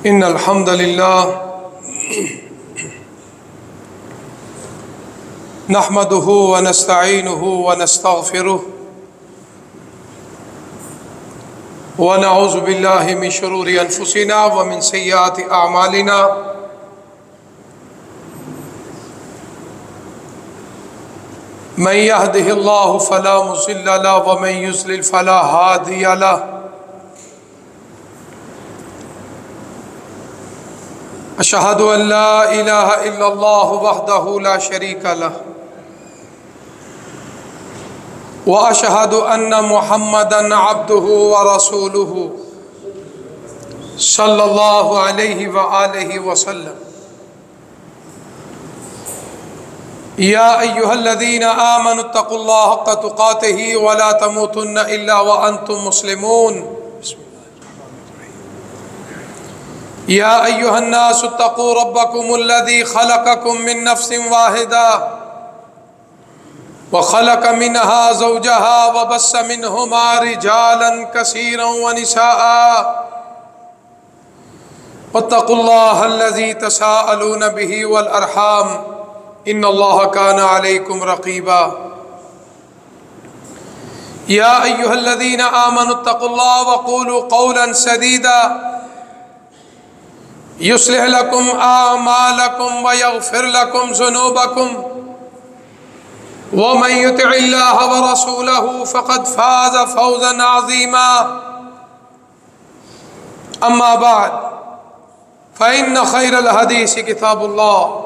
إن الحمد لله نحمده ونستعينه ونستغفره ونعوذ بالله من شرور أنفسنا ومن سيئات أعمالنا من يهده الله فلا مضل له ومن يضلل فلا هادي له أشهد أن لا إله إلا الله وحده لا شريك له وأشهد أن محمدًا عبده ورسوله صلى الله عليه وآله وسلم يا أيها الذين آمنوا اتقوا الله حق تقاته ولا تموتن إلا وأنتم مسلمون يا أيها الناس اتقوا ربكم الذي خلقكم من نفس واحدة وخلق منها زوجها وبث منهما رجالا كثيرا ونساء واتقوا الله الذي تساءلون به والأرحام إن الله كان عليكم رقيبا يا أيها الذين آمنوا اتقوا الله وقولوا قولا سديدا يصلح لكم أعمالكم ويغفر لكم ذنوبكم ومن يطع الله ورسوله فقد فاز فوزا عظيما أما بعد فإن خير الحديث كتاب الله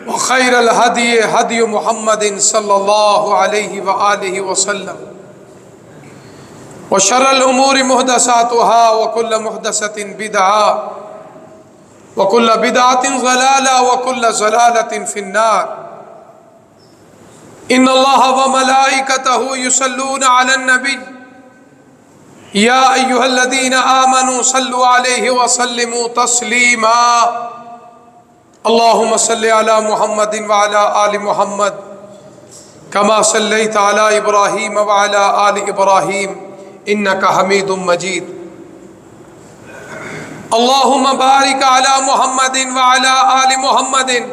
وخير الهدي هدي محمد صلى الله عليه وآله وسلم وشر الأمور محدثاتها وكل محدثة بدعة وكل بدعة ضلالة وكل ضلالة في النار إن الله وملائكته يصلون على النبي يا أيها الذين آمنوا صلوا عليه وسلموا تسليما اللهم صل على محمد وعلى آل محمد كما صليت على إبراهيم وعلى آل إبراهيم إنك حميد مجيد اللهم بارك على محمد وعلى آل محمد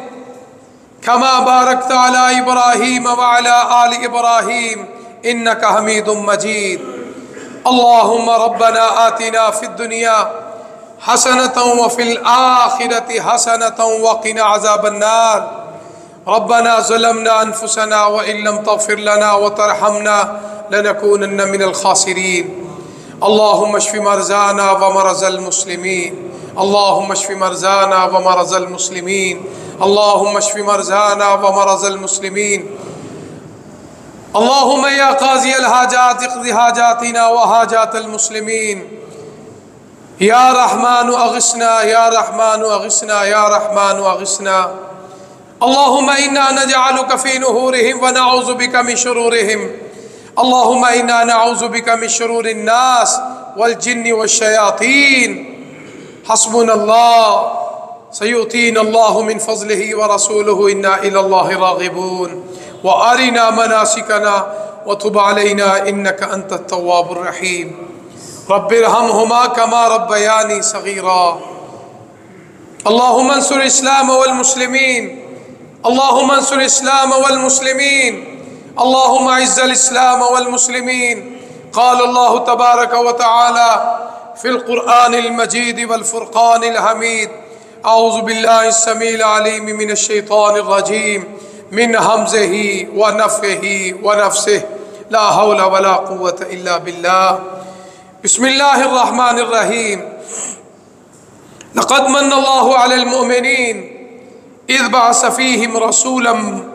كما باركت على إبراهيم وعلى آل إبراهيم إنك حميد مجيد اللهم ربنا آتنا في الدنيا حسنة وفي الآخرة حسنة وقنا عذاب النار ربنا ظلمنا أنفسنا وإن لم تغفر لنا وترحمنا لنكونن من الخاسرين اللهم اشف مرضانا ومرضى المسلمين اللهم اشف مرضانا ومرضى المسلمين اللهم اشف مرضانا ومرضى المسلمين اللهم يا قاضي الحاجات اقض حاجاتنا وحاجات المسلمين يا رحمن أغثنا يا رحمن أغثنا يا رحمن أغثنا اللهم إنا نجعلك في نحورهم ونعوذ بك من شرورهم اللهم إنا نعوذ بك من شرور الناس والجن والشياطين حسبنا الله سيؤتينا الله من فضله ورسوله إنا إلى الله راغبون وأرنا مناسكنا وتب علينا إنك أنت التواب الرحيم رب ارحمهما كما ربياني صغيرا اللهم انصر الإسلام والمسلمين اللهم انصر الإسلام والمسلمين اللهم اعز الإسلام والمسلمين قال الله تبارك وتعالى في القرآن المجيد والفرقان الحميد أعوذ بالله السميع العليم من الشيطان الرجيم من همزه ونفخه ونفسه لا حول ولا قوة إلا بالله بسم الله الرحمن الرحيم لقد من الله على المؤمنين إذ بعث فيهم رسولا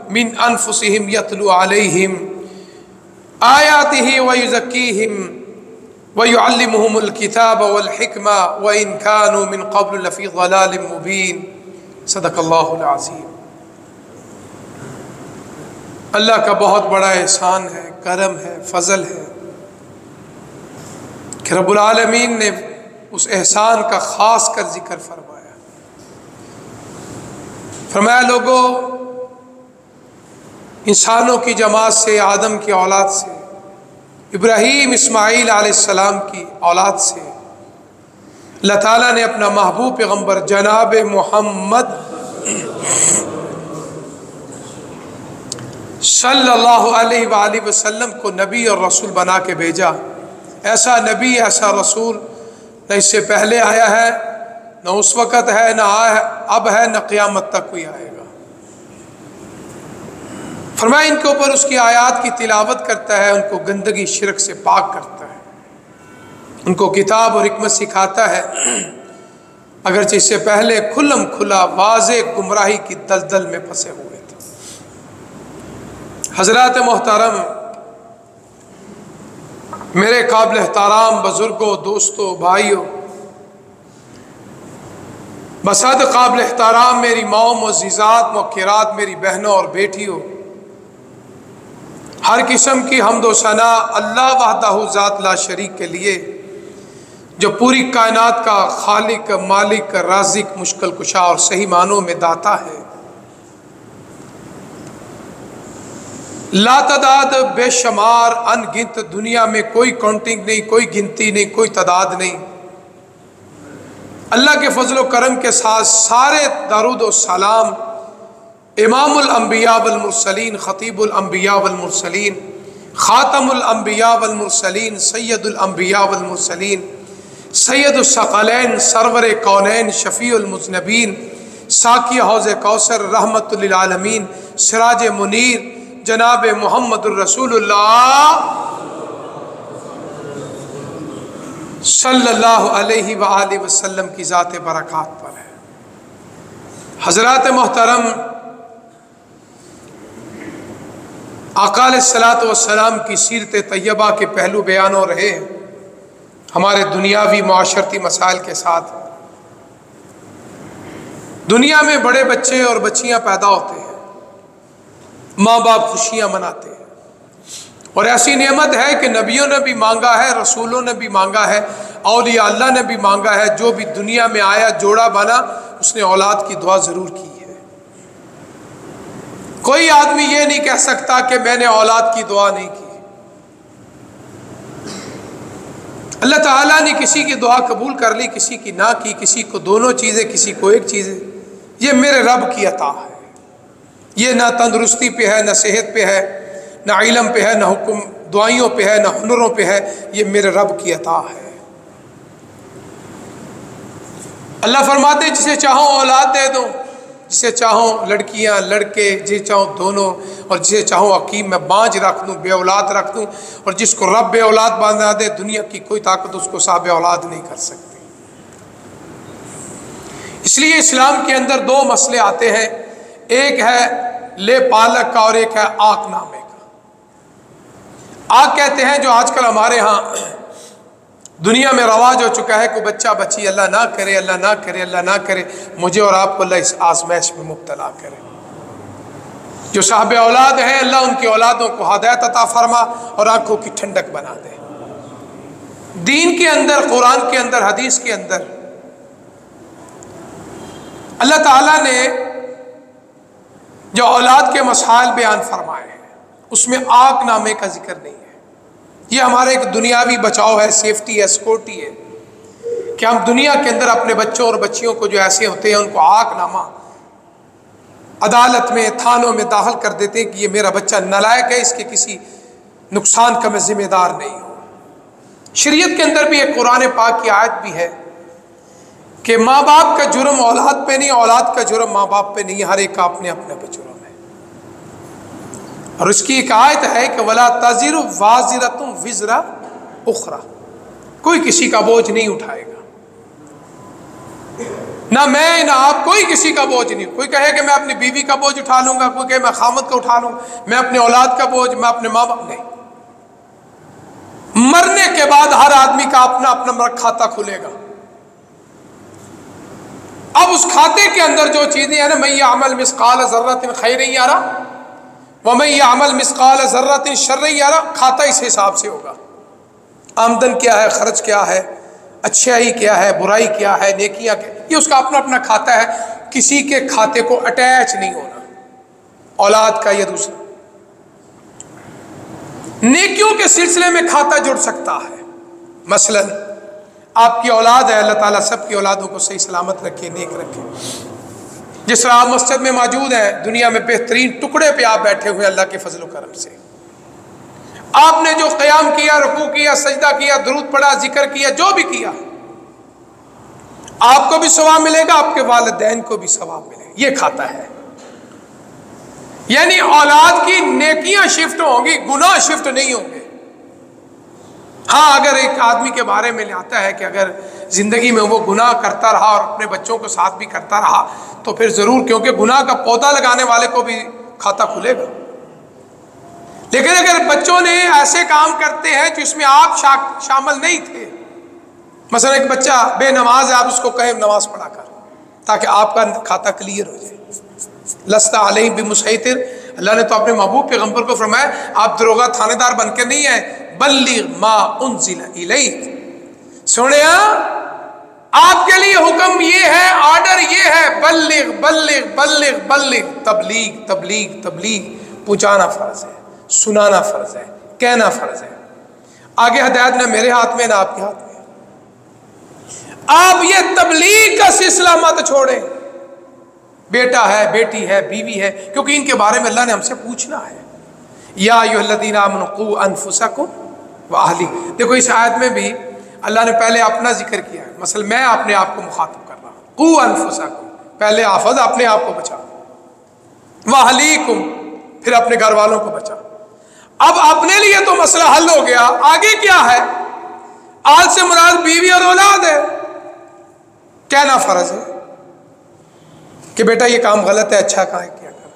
من أنفسهم يتلو عليهم آياته ويزكيهم ويعلمهم الكتاب والحكمة وإن كانوا من قبل لفي ضلال مبين صدق اللہ العظیم۔ اللہ کا بہت بڑا احسان ہے، کرم ہے، فضل ہے کہ رب العالمین نے اس احسان کا خاص کر ذکر فرمایا۔ فرمایا لوگو، انسانوں کی جماعت سے، آدم کی اولاد سے، ابراہیم اسماعیل علیہ السلام کی اولاد سے اللہ تعالیٰ نے اپنا محبوب پیغمبر جناب محمد صلی اللہ علیہ وآلہ وسلم کو نبی اور رسول بنا کے بھیجا۔ ایسا نبی، ایسا رسول نہ اس سے پہلے آیا ہے، نہ اس وقت ہے، نہ اب ہے، نہ قیامت تک کوئی آئے گا۔ فرمایا ان کے اوپر اس کی آیات کی تلاوت کرتا ہے، ان کو گندگی شرک سے پاک کرتا ہے، ان کو کتاب اور حکمت سکھاتا ہے، اگرچہ اس سے پہلے کھلم کھلا واضح گمراہی کی دلدل میں پھنسے ہوئے تھے۔ حضرات محترم، میرے قابل احترام بزرگوں، دوستوں، بھائیوں، بسد قابل احترام میری ماؤں، معززات، موقرات، میری بہنوں اور بیٹیوں، ہر قسم کی حمد و ثنا اللہ وحدہ ذات لا شریک کے لیے، جو پوری کائنات کا خالق، مالک، رازق، مشکل کشا اور صحیح معنوں میں داتا ہے۔ لا تعداد، بے شمار، ان گنت، دنیا میں کوئی کاؤنٹنگ نہیں، کوئی گنتی نہیں، کوئی تعداد نہیں۔ اللہ کے فضل و کرم کے ساتھ سارے درود و سلام امام الانبیاء والمرسلین، خطیب الانبیاء والمرسلین، خاتم الانبیاء والمرسلین، سید الانبیاء والمرسلین، سید الثقلین، سرور کونین، شفیع المذنبین، ساقی حوض کوثر، رحمت للعالمین، سراج منیر، جناب محمد الرسول اللہ صلی اللہ علیہ وآلہ وسلم کی ذات برکات پر ہے۔ حضرات محترم، آقا علیہ الصلوۃ والسلام کی سیرت طیبہ کے پہلو بیان ہو رہے ہیں ہمارے دنیاوی معاشرتی مسائل کے ساتھ۔ دنیا میں بڑے بچے اور بچیاں پیدا ہوتے ہیں، ماں باپ خوشیاں مناتے ہیں، اور ایسی نعمت ہے کہ نبیوں نے بھی مانگا ہے، رسولوں نے بھی مانگا ہے، اولیاء اللہ نے بھی مانگا ہے، جو بھی دنیا میں آیا جوڑا بنا اس نے اولاد کی دعا ضرور کی ہے۔ کوئی آدمی یہ نہیں کہہ سکتا کہ میں نے اولاد کی دعا نہیں کی۔ اللہ تعالیٰ نے کسی کی دعا قبول کر لی، کسی کی نہ کی، کسی کو دونوں چیزیں، کسی کو ایک چیز ہے۔ یہ میرے رب کی عطا ہے، یہ نہ تندرستی پہ ہے، نہ صحت پہ ہے، نہ علم پہ ہے، نہ حکم دعائیوں پہ ہے، نہ ہنروں پہ ہے، یہ میرے رب کی عطا ہے۔ اللہ فرماتے ہیں جسے چاہوں اولاد دے دو، جسے چاہوں لڑکیاں لڑکے، جسے چاہوں دونوں، اور جسے چاہوں حکیم میں بانجھ رکھ دوں، بے اولاد رکھ دوں، اور جس کو رب بے اولاد بنا دے دنیا کی کوئی طاقت اس کو صاحب اولاد نہیں کر سکتی۔ اس لیے اسلام کے اندر دو مسئلے آتے ہیں، ایک ہے لے پالک کا اور ایک ہے آق نامے کا۔ آق کہتے ہیں جو آج کل ہمارے ہاں دنیا میں رواج ہو چکا ہے، کوئی بچہ بچی اللہ نہ کرے، اللہ نہ کرے، اللہ نہ کرے، مجھے اور آپ کو اللہ اس آزمائش میں مبتلا کرے۔ جو صاحب اولاد ہیں اللہ ان کی اولادوں کو ہدایت عطا فرما اور آنکھوں کی ٹھنڈک بنا دے۔ دین کے اندر، قرآن کے اندر، حدیث کے اندر اللہ تعالیٰ نے جو اولاد کے مسائل بیان فرمائے ہیں اس میں آق نامے کا ذکر نہیں ہے۔ یہ ہمارا ایک دنیاوی بچاؤ ہے، سیفٹی ہے، سیکورٹی ہے کہ ہم دنیا کے اندر اپنے بچوں اور بچیوں کو جو ایسے ہوتے ہیں ان کو آق نامہ عدالت میں، تھانوں میں داخل کر دیتے ہیں کہ یہ میرا بچہ نالائق ہے، اس کے کسی نقصان کا میں ذمہ دار نہیں ہوں۔ شریعت کے اندر بھی ایک قرآن پاک کی آیت بھی ہے کہ ماں باپ کا جرم اولاد پہ نہیں، اولاد کا جرم ماں باپ پہ نہیں، ہر ایک کا اپنے اپنے پہ جرم ہے۔ اور اس کی ایک آیت ہے کہ وَلَا تَزِرُ وَازِرَةٌ وِزْرَ أُخْرَى، کوئی کسی کا بوجھ نہیں اٹھائے گا، نہ میں نہ آپ، کوئی کسی کا بوجھ نہیں۔ کوئی کہے کہ میں اپنی بیوی کا بوجھ اٹھا لوں گا، کوئی کہے میں خامد کا اٹھا لوں گا، میں اپنے اولاد کا بوجھ، میں اپنے ماں باپ، نہیں۔ مرنے کے بعد ہر آدمی کا اپنا اپنا کھاتا کھلے گا۔ اب اس کھاتے کے اندر جو چیزیں ہیں نا، مَن یعمل مثقال ذرۃ خیرا یرہ ومن یعمل مثقال ذرۃ شرا یرہ، کھاتا اس حساب سے ہوگا۔ آمدن کیا ہے، خرچ کیا ہے، اچھائی کیا ہے، برائی کیا ہے، نیکیاں کیا، یہ اس کا اپنا اپنا کھاتا ہے، کسی کے کھاتے کو اٹیچ نہیں ہونا۔ اولاد کا یہ دوسرا، نیکیوں کے سلسلے میں کھاتا جڑ سکتا ہے۔ مثلا آپ کی اولاد ہے، اللہ تعالیٰ سب کی اولادوں کو صحیح سلامت رکھے، نیک رکھے۔ جس طرح آپ مسجد میں موجود ہیں، دنیا میں بہترین ٹکڑے پہ آپ بیٹھے ہوئے اللہ کے فضل و کرم سے۔ آپ نے جو قیام کیا، رکوع کیا، سجدہ کیا، درود پڑھا، ذکر کیا، جو بھی کیا، آپ کو بھی ثواب ملے گا، آپ کے والدین کو بھی ثواب ملے گا۔ یہ کھاتا ہے، یعنی اولاد کی نیکیاں شفٹ ہوں گی، گناہ شفٹ نہیں ہوں گے۔ ہاں، اگر ایک آدمی کے بارے میں آتا ہے کہ اگر زندگی میں وہ گناہ کرتا رہا اور اپنے بچوں کو ساتھ بھی کرتا رہا تو پھر ضرور، کیونکہ گناہ کا پودا لگانے والے کو بھی کھاتا کھلے گا۔ لیکن اگر بچوں نے ایسے کام کرتے ہیں جس میں آپ شامل نہیں تھے، مثلا ایک بچہ بے نماز ہے، آپ اس کو کہیں نماز پڑھا کر، تاکہ آپ کا کھاتا کلیئر ہو جائے۔ لست علیہم بمسیطر، اللہ نے تو اپنے محبوب پیغمبر کو فرمایا آپ دروغہ تھانے دار بن کے نہیں ہیں، بلغ ما انزل الیک، سنیا آپ کے لیے حکم یہ ہے، آرڈر یہ ہے، بلغ بلغ بلغ بلغ، تبلیغ تبلیغ تبلیغ، پہنچانا فرض ہے، سنانا فرض ہے، کہنا فرض ہے۔ آگے ہدایت نہ میرے ہاتھ میں نہ آپ کے ہاتھ میں۔ آپ یہ تبلیغ کا سلسلہ مت چھوڑیں، بیٹا ہے، بیٹی ہے، بیوی ہے، کیونکہ ان کے بارے میں اللہ نے ہم سے پوچھنا ہے۔ یا ایھا الذین آمنوا قوا انفسکم واہلیکم، دیکھو اس آیت میں بھی اللہ نے پہلے اپنا ذکر کیا ہے، مثلا میں اپنے آپ کو مخاطب کر رہا ہوں، قوا انفسکم، پہلے آفت اپنے آپ کو بچا، واہلیکم پھر اپنے گھر والوں کو بچا۔ اب اپنے لیے تو مسئلہ حل ہو گیا، آگے کیا ہے؟ آل سے مراد بیوی اور اولاد ہے۔ کہنا فرض ہے کہ بیٹا یہ کام غلط ہے، اچھا کہا ہے، کیا کرا،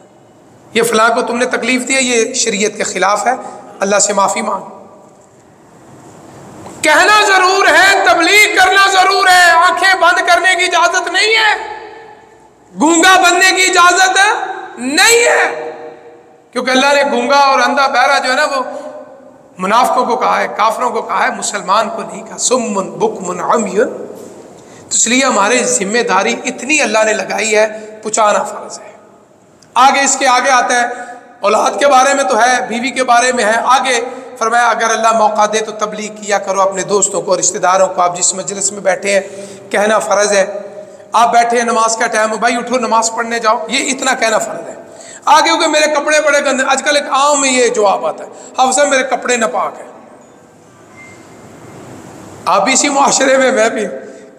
یہ فلاں کو تم نے تکلیف دی ہے، یہ شریعت کے خلاف ہے، اللہ سے معافی مانگ۔ کہنا ضرور ہے، تبلیغ کرنا ضرور ہے، آنکھیں بند کرنے کی اجازت نہیں ہے، گونگا بننے کی اجازت نہیں ہے، کیونکہ اللہ نے گونگا اور اندھا بہرا جو ہے نا وہ منافقوں کو کہا ہے، کافروں کو کہا ہے، مسلمان کو نہیں کہا، سم بکم عمی۔ تو اس لیے ہمارے ذمہ داری اتنی اللہ نے لگائی ہے، پہنچانا فرض ہے۔ آگے اس کے آگے آتا ہے، اولاد کے بارے میں تو ہے، بیوی کے بارے میں ہے، آگے فرمایا اگر اللہ موقع دے تو تبلیغ کیا کرو اپنے دوستوں کو، رشتہ داروں کو۔ آپ جس مجلس میں بیٹھے ہیں کہنا فرض ہے، آپ بیٹھے ہیں نماز کا ٹائم ہو، بھائی اٹھو نماز پڑھنے جاؤ، یہ اتنا کہنا فرض ہے۔ آگے ہو کہ میرے کپڑے بڑے گندے، آج کل ایک عام میں یہ جواب آتا ہے، حفظہ میرے کپڑے ناپاک ہیں۔ آپ بھی اسی معاشرے میں، میں بھی،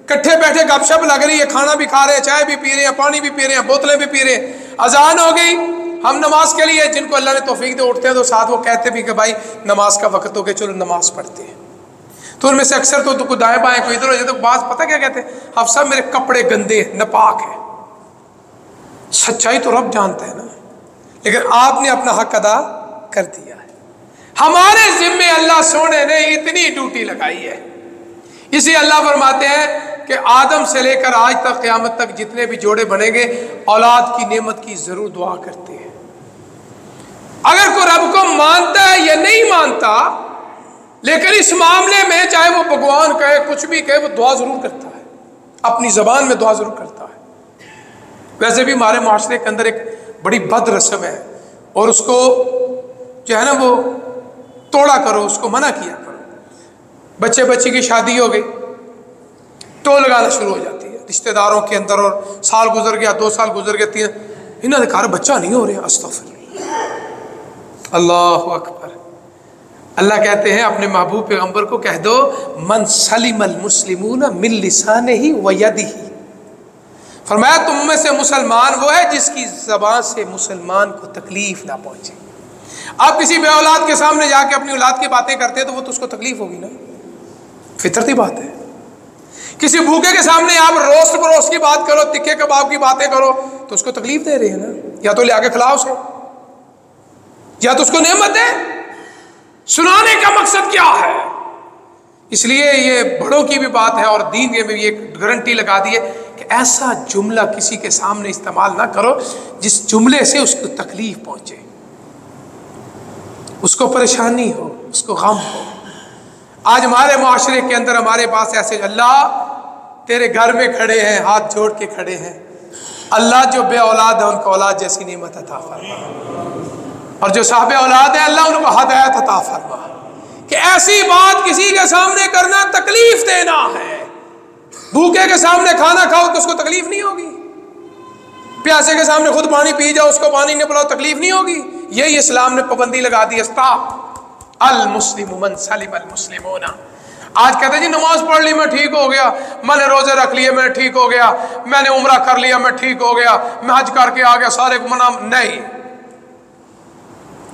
کٹھے بیٹھے گپ شپ لگ رہی ہے، کھانا بھی کھا رہے ہیں، چائے بھی پی رہے ہیں، پانی بھی پی رہے ہیں، بوتلیں بھی پی رہے ہیں، اذان ہو گئی، ہم نماز کے لیے، جن کو اللہ نے توفیق دے اٹھتے ہیں تو ساتھ وہ کہتے بھی کہ بھائی نماز کا وقت ہو گیا، چلو نماز پڑھتے ہیں۔ تو ان میں سے اکثر تو کوئی دائیں بائیں کوئی ادھر ہو جاتے، تو بعض پتہ کیا کہتے ہیں، حفظ صاحب میرے کپڑے گندے ہیں، ناپاک ہیں۔ سچائی تو رب جانتا ہے نا، لیکن آپ نے اپنا حق ادا کر دیا ہے۔ ہمارے ذمے اللہ سونے نے اتنی ڈیوٹی لگائی ہے، اسی اللہ فرماتے ہیں کہ آدم سے لے کر آج تک قیامت تک جتنے بھی جوڑے بنیں گے، اولاد کی نعمت کی ضرور دعا کرتے ہیں۔ اگر کوئی رب کو مانتا ہے یا نہیں مانتا، لیکن اس معاملے میں چاہے وہ بھگوان کہے، کچھ بھی کہے، وہ دعا ضرور کرتا ہے، اپنی زبان میں دعا ضرور کرتا ہے۔ ویسے بھی ہمارے معاشرے کے اندر ایک بڑی بد رسم ہے، اور اس کو جو ہے نا وہ توڑا کرو، اس کو منع کیا کرو۔ بچے بچی کی شادی ہو گئی، ٹو لگانا شروع ہو جاتی ہے رشتہ داروں کے اندر، اور سال گزر گیا، 2 سال گزر گیا، 3، انہوں نے کہا بچہ نہیں ہو رہا، استغفر اللہ اکبر۔ اللہ کہتے ہیں اپنے محبوب پیغمبر کو کہہ دو، من سلم المسلمون من لسانہ و یدہ، فرمایا تم میں سے مسلمان وہ ہے جس کی زبان سے مسلمان کو تکلیف نہ پہنچے۔ آپ کسی بے اولاد کے سامنے جا کے اپنی اولاد کی باتیں کرتے ہیں تو وہ تو اس کو تکلیف ہوگی نا، فطرتی بات ہے۔ کسی بھوکے کے سامنے آپ روسٹ پروسٹ کی بات کرو، تکے کباب کی باتیں کرو تو اس کو تکلیف دے رہے ہیں نا، یا تو لے آ کے کھلاؤ اسے، یا تو اس کو نعمت ہے۔ سنانے کا مقصد کیا ہے؟ اس لیے یہ بڑوں کی بھی بات ہے، اور دین میں بھی ایک گارنٹی لگا دی ہے کہ ایسا جملہ کسی کے سامنے استعمال نہ کرو جس جملے سے اس کو تکلیف پہنچے، اس کو پریشانی ہو، اس کو غم ہو۔ آج ہمارے معاشرے کے اندر ہمارے پاس ایسے، اللہ تیرے گھر میں کھڑے ہیں، ہاتھ جوڑ کے کھڑے ہیں، اللہ جو بے اولاد ہے ان کو اولاد جیسی نعمت عطا فرما، اور جو صاحب اولاد ہیں اللہ ان کو ہدایت عطا فرما، کہ ایسی بات کسی کے سامنے کرنا تکلیف دینا ہے۔ بھوکے کے سامنے کھانا کھاؤ تو اس کو تکلیف نہیں ہوگی، پیاسے کے سامنے خود پانی پی جاؤ، اس کو پانی نہیں پلاؤ تکلیف نہیں ہوگی۔ یہی اسلام نے پابندی لگا دی، اسٹاپ، المسلم من سلم المسلمون۔ آج کہتے ہیں جی نماز پڑھ لی میں ٹھیک ہو گیا، میں نے روزے رکھ لیے میں ٹھیک ہو گیا، میں نے عمرہ کر لیا میں ٹھیک ہو گیا، میں حج کر کے آ گیا سارے گناہ نہیں۔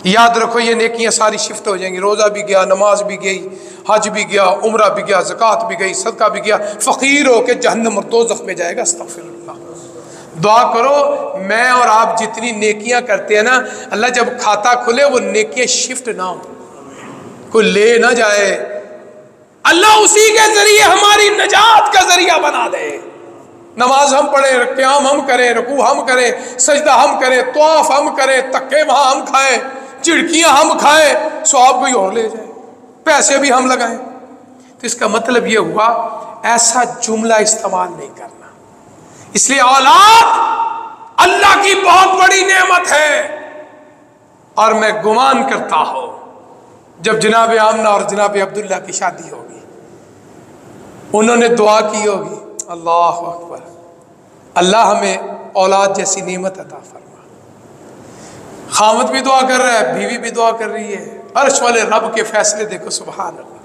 یاد رکھو یہ نیکیاں ساری شفٹ ہو جائیں گی، روزہ بھی گیا، نماز بھی گئی، حج بھی گیا، عمرہ بھی گیا، زکوٰۃ بھی گئی، صدقہ بھی گیا، فقیر ہو کے جہنم اور دوزخ میں جائے گا۔ استغفر اللہ۔ دعا کرو میں اور آپ جتنی نیکیاں کرتے ہیں نا، اللہ جب کھاتا کھلے وہ نیکیاں شفٹ نہ ہو، کوئی لے نہ جائے، اللہ اسی کے ذریعے ہماری نجات کا ذریعہ بنا دے۔ نماز ہم پڑھیں، قیام ہم کریں، رکوع ہم کریں، سجدہ ہم کریں، طواف ہم کریں، تکے وہاں ہم کھائیں، چڑکیاں ہم کھائیں، ثواب کوئی اور لے جائے، پیسے بھی ہم لگائیں۔ تو اس کا مطلب یہ ہوا ایسا جملہ استعمال نہیں کرنا۔ اس لیے اولاد اللہ کی بہت بڑی نعمت ہے، اور میں گمان کرتا ہوں جب جناب آمنہ اور جناب عبداللہ کی شادی ہوگی انہوں نے دعا کی ہوگی، اللہ اکبر، اللہ ہمیں اولاد جیسی نعمت عطا فرما۔ خامد بھی دعا کر رہا ہے، بیوی بھی دعا کر رہی ہے، عرش والے رب کے فیصلے دیکھو، سبحان اللہ۔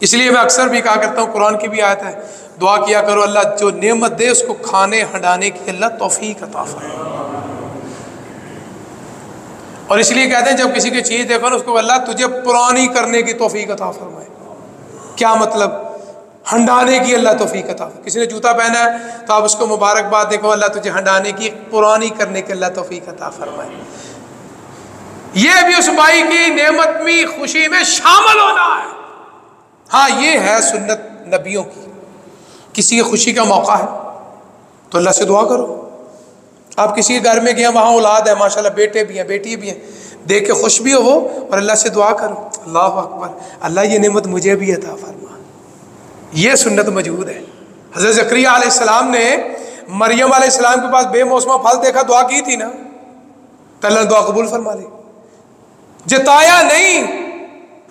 اس لیے میں اکثر بھی کہا کرتا ہوں، قرآن کی بھی آیت ہے، دعا کیا کرو اللہ جو نعمت دے اس کو کھانے ہنڈانے کی اللہ توفیق عطا فرما۔ اور اس لیے کہتے ہیں جب کسی کی چیز دیکھو نا اس کو اللہ تجھے پرانی کرنے کی توفیق عطا فرمائے۔ کیا مطلب؟ ہنڈانے کی اللہ توفیق عطا فرمائے۔ کسی نے جوتا پہنا ہے تو آپ اس کو مبارکباد دیکھو، اللہ تجھے ہنڈانے کی، پرانی کرنے کی اللہ توفیق عطا فرمائے۔ یہ بھی اس بھائی کی نعمت میں خوشی میں شامل ہونا ہے۔ ہاں یہ ہے سنت نبیوں کی، کسی کی خوشی کا موقع ہے تو اللہ سے دعا کرو۔ آپ کسی کے گھر میں گئے وہاں اولاد ہے ماشاءاللہ، بیٹے بھی ہیں بیٹی بھی ہیں، دیکھ کے خوش بھی ہو وہ، اور اللہ سے دعا کرو، اللہ اکبر، اللہ یہ نعمت مجھے بھی عطا فرما۔ یہ سنت موجود ہے۔ حضرت زکریا علیہ السلام نے مریم علیہ السلام کے پاس بے موسمہ پھل دیکھا، دعا کی تھی نا، تو اللہ نے دعا قبول فرما لی، جتایا نہیں۔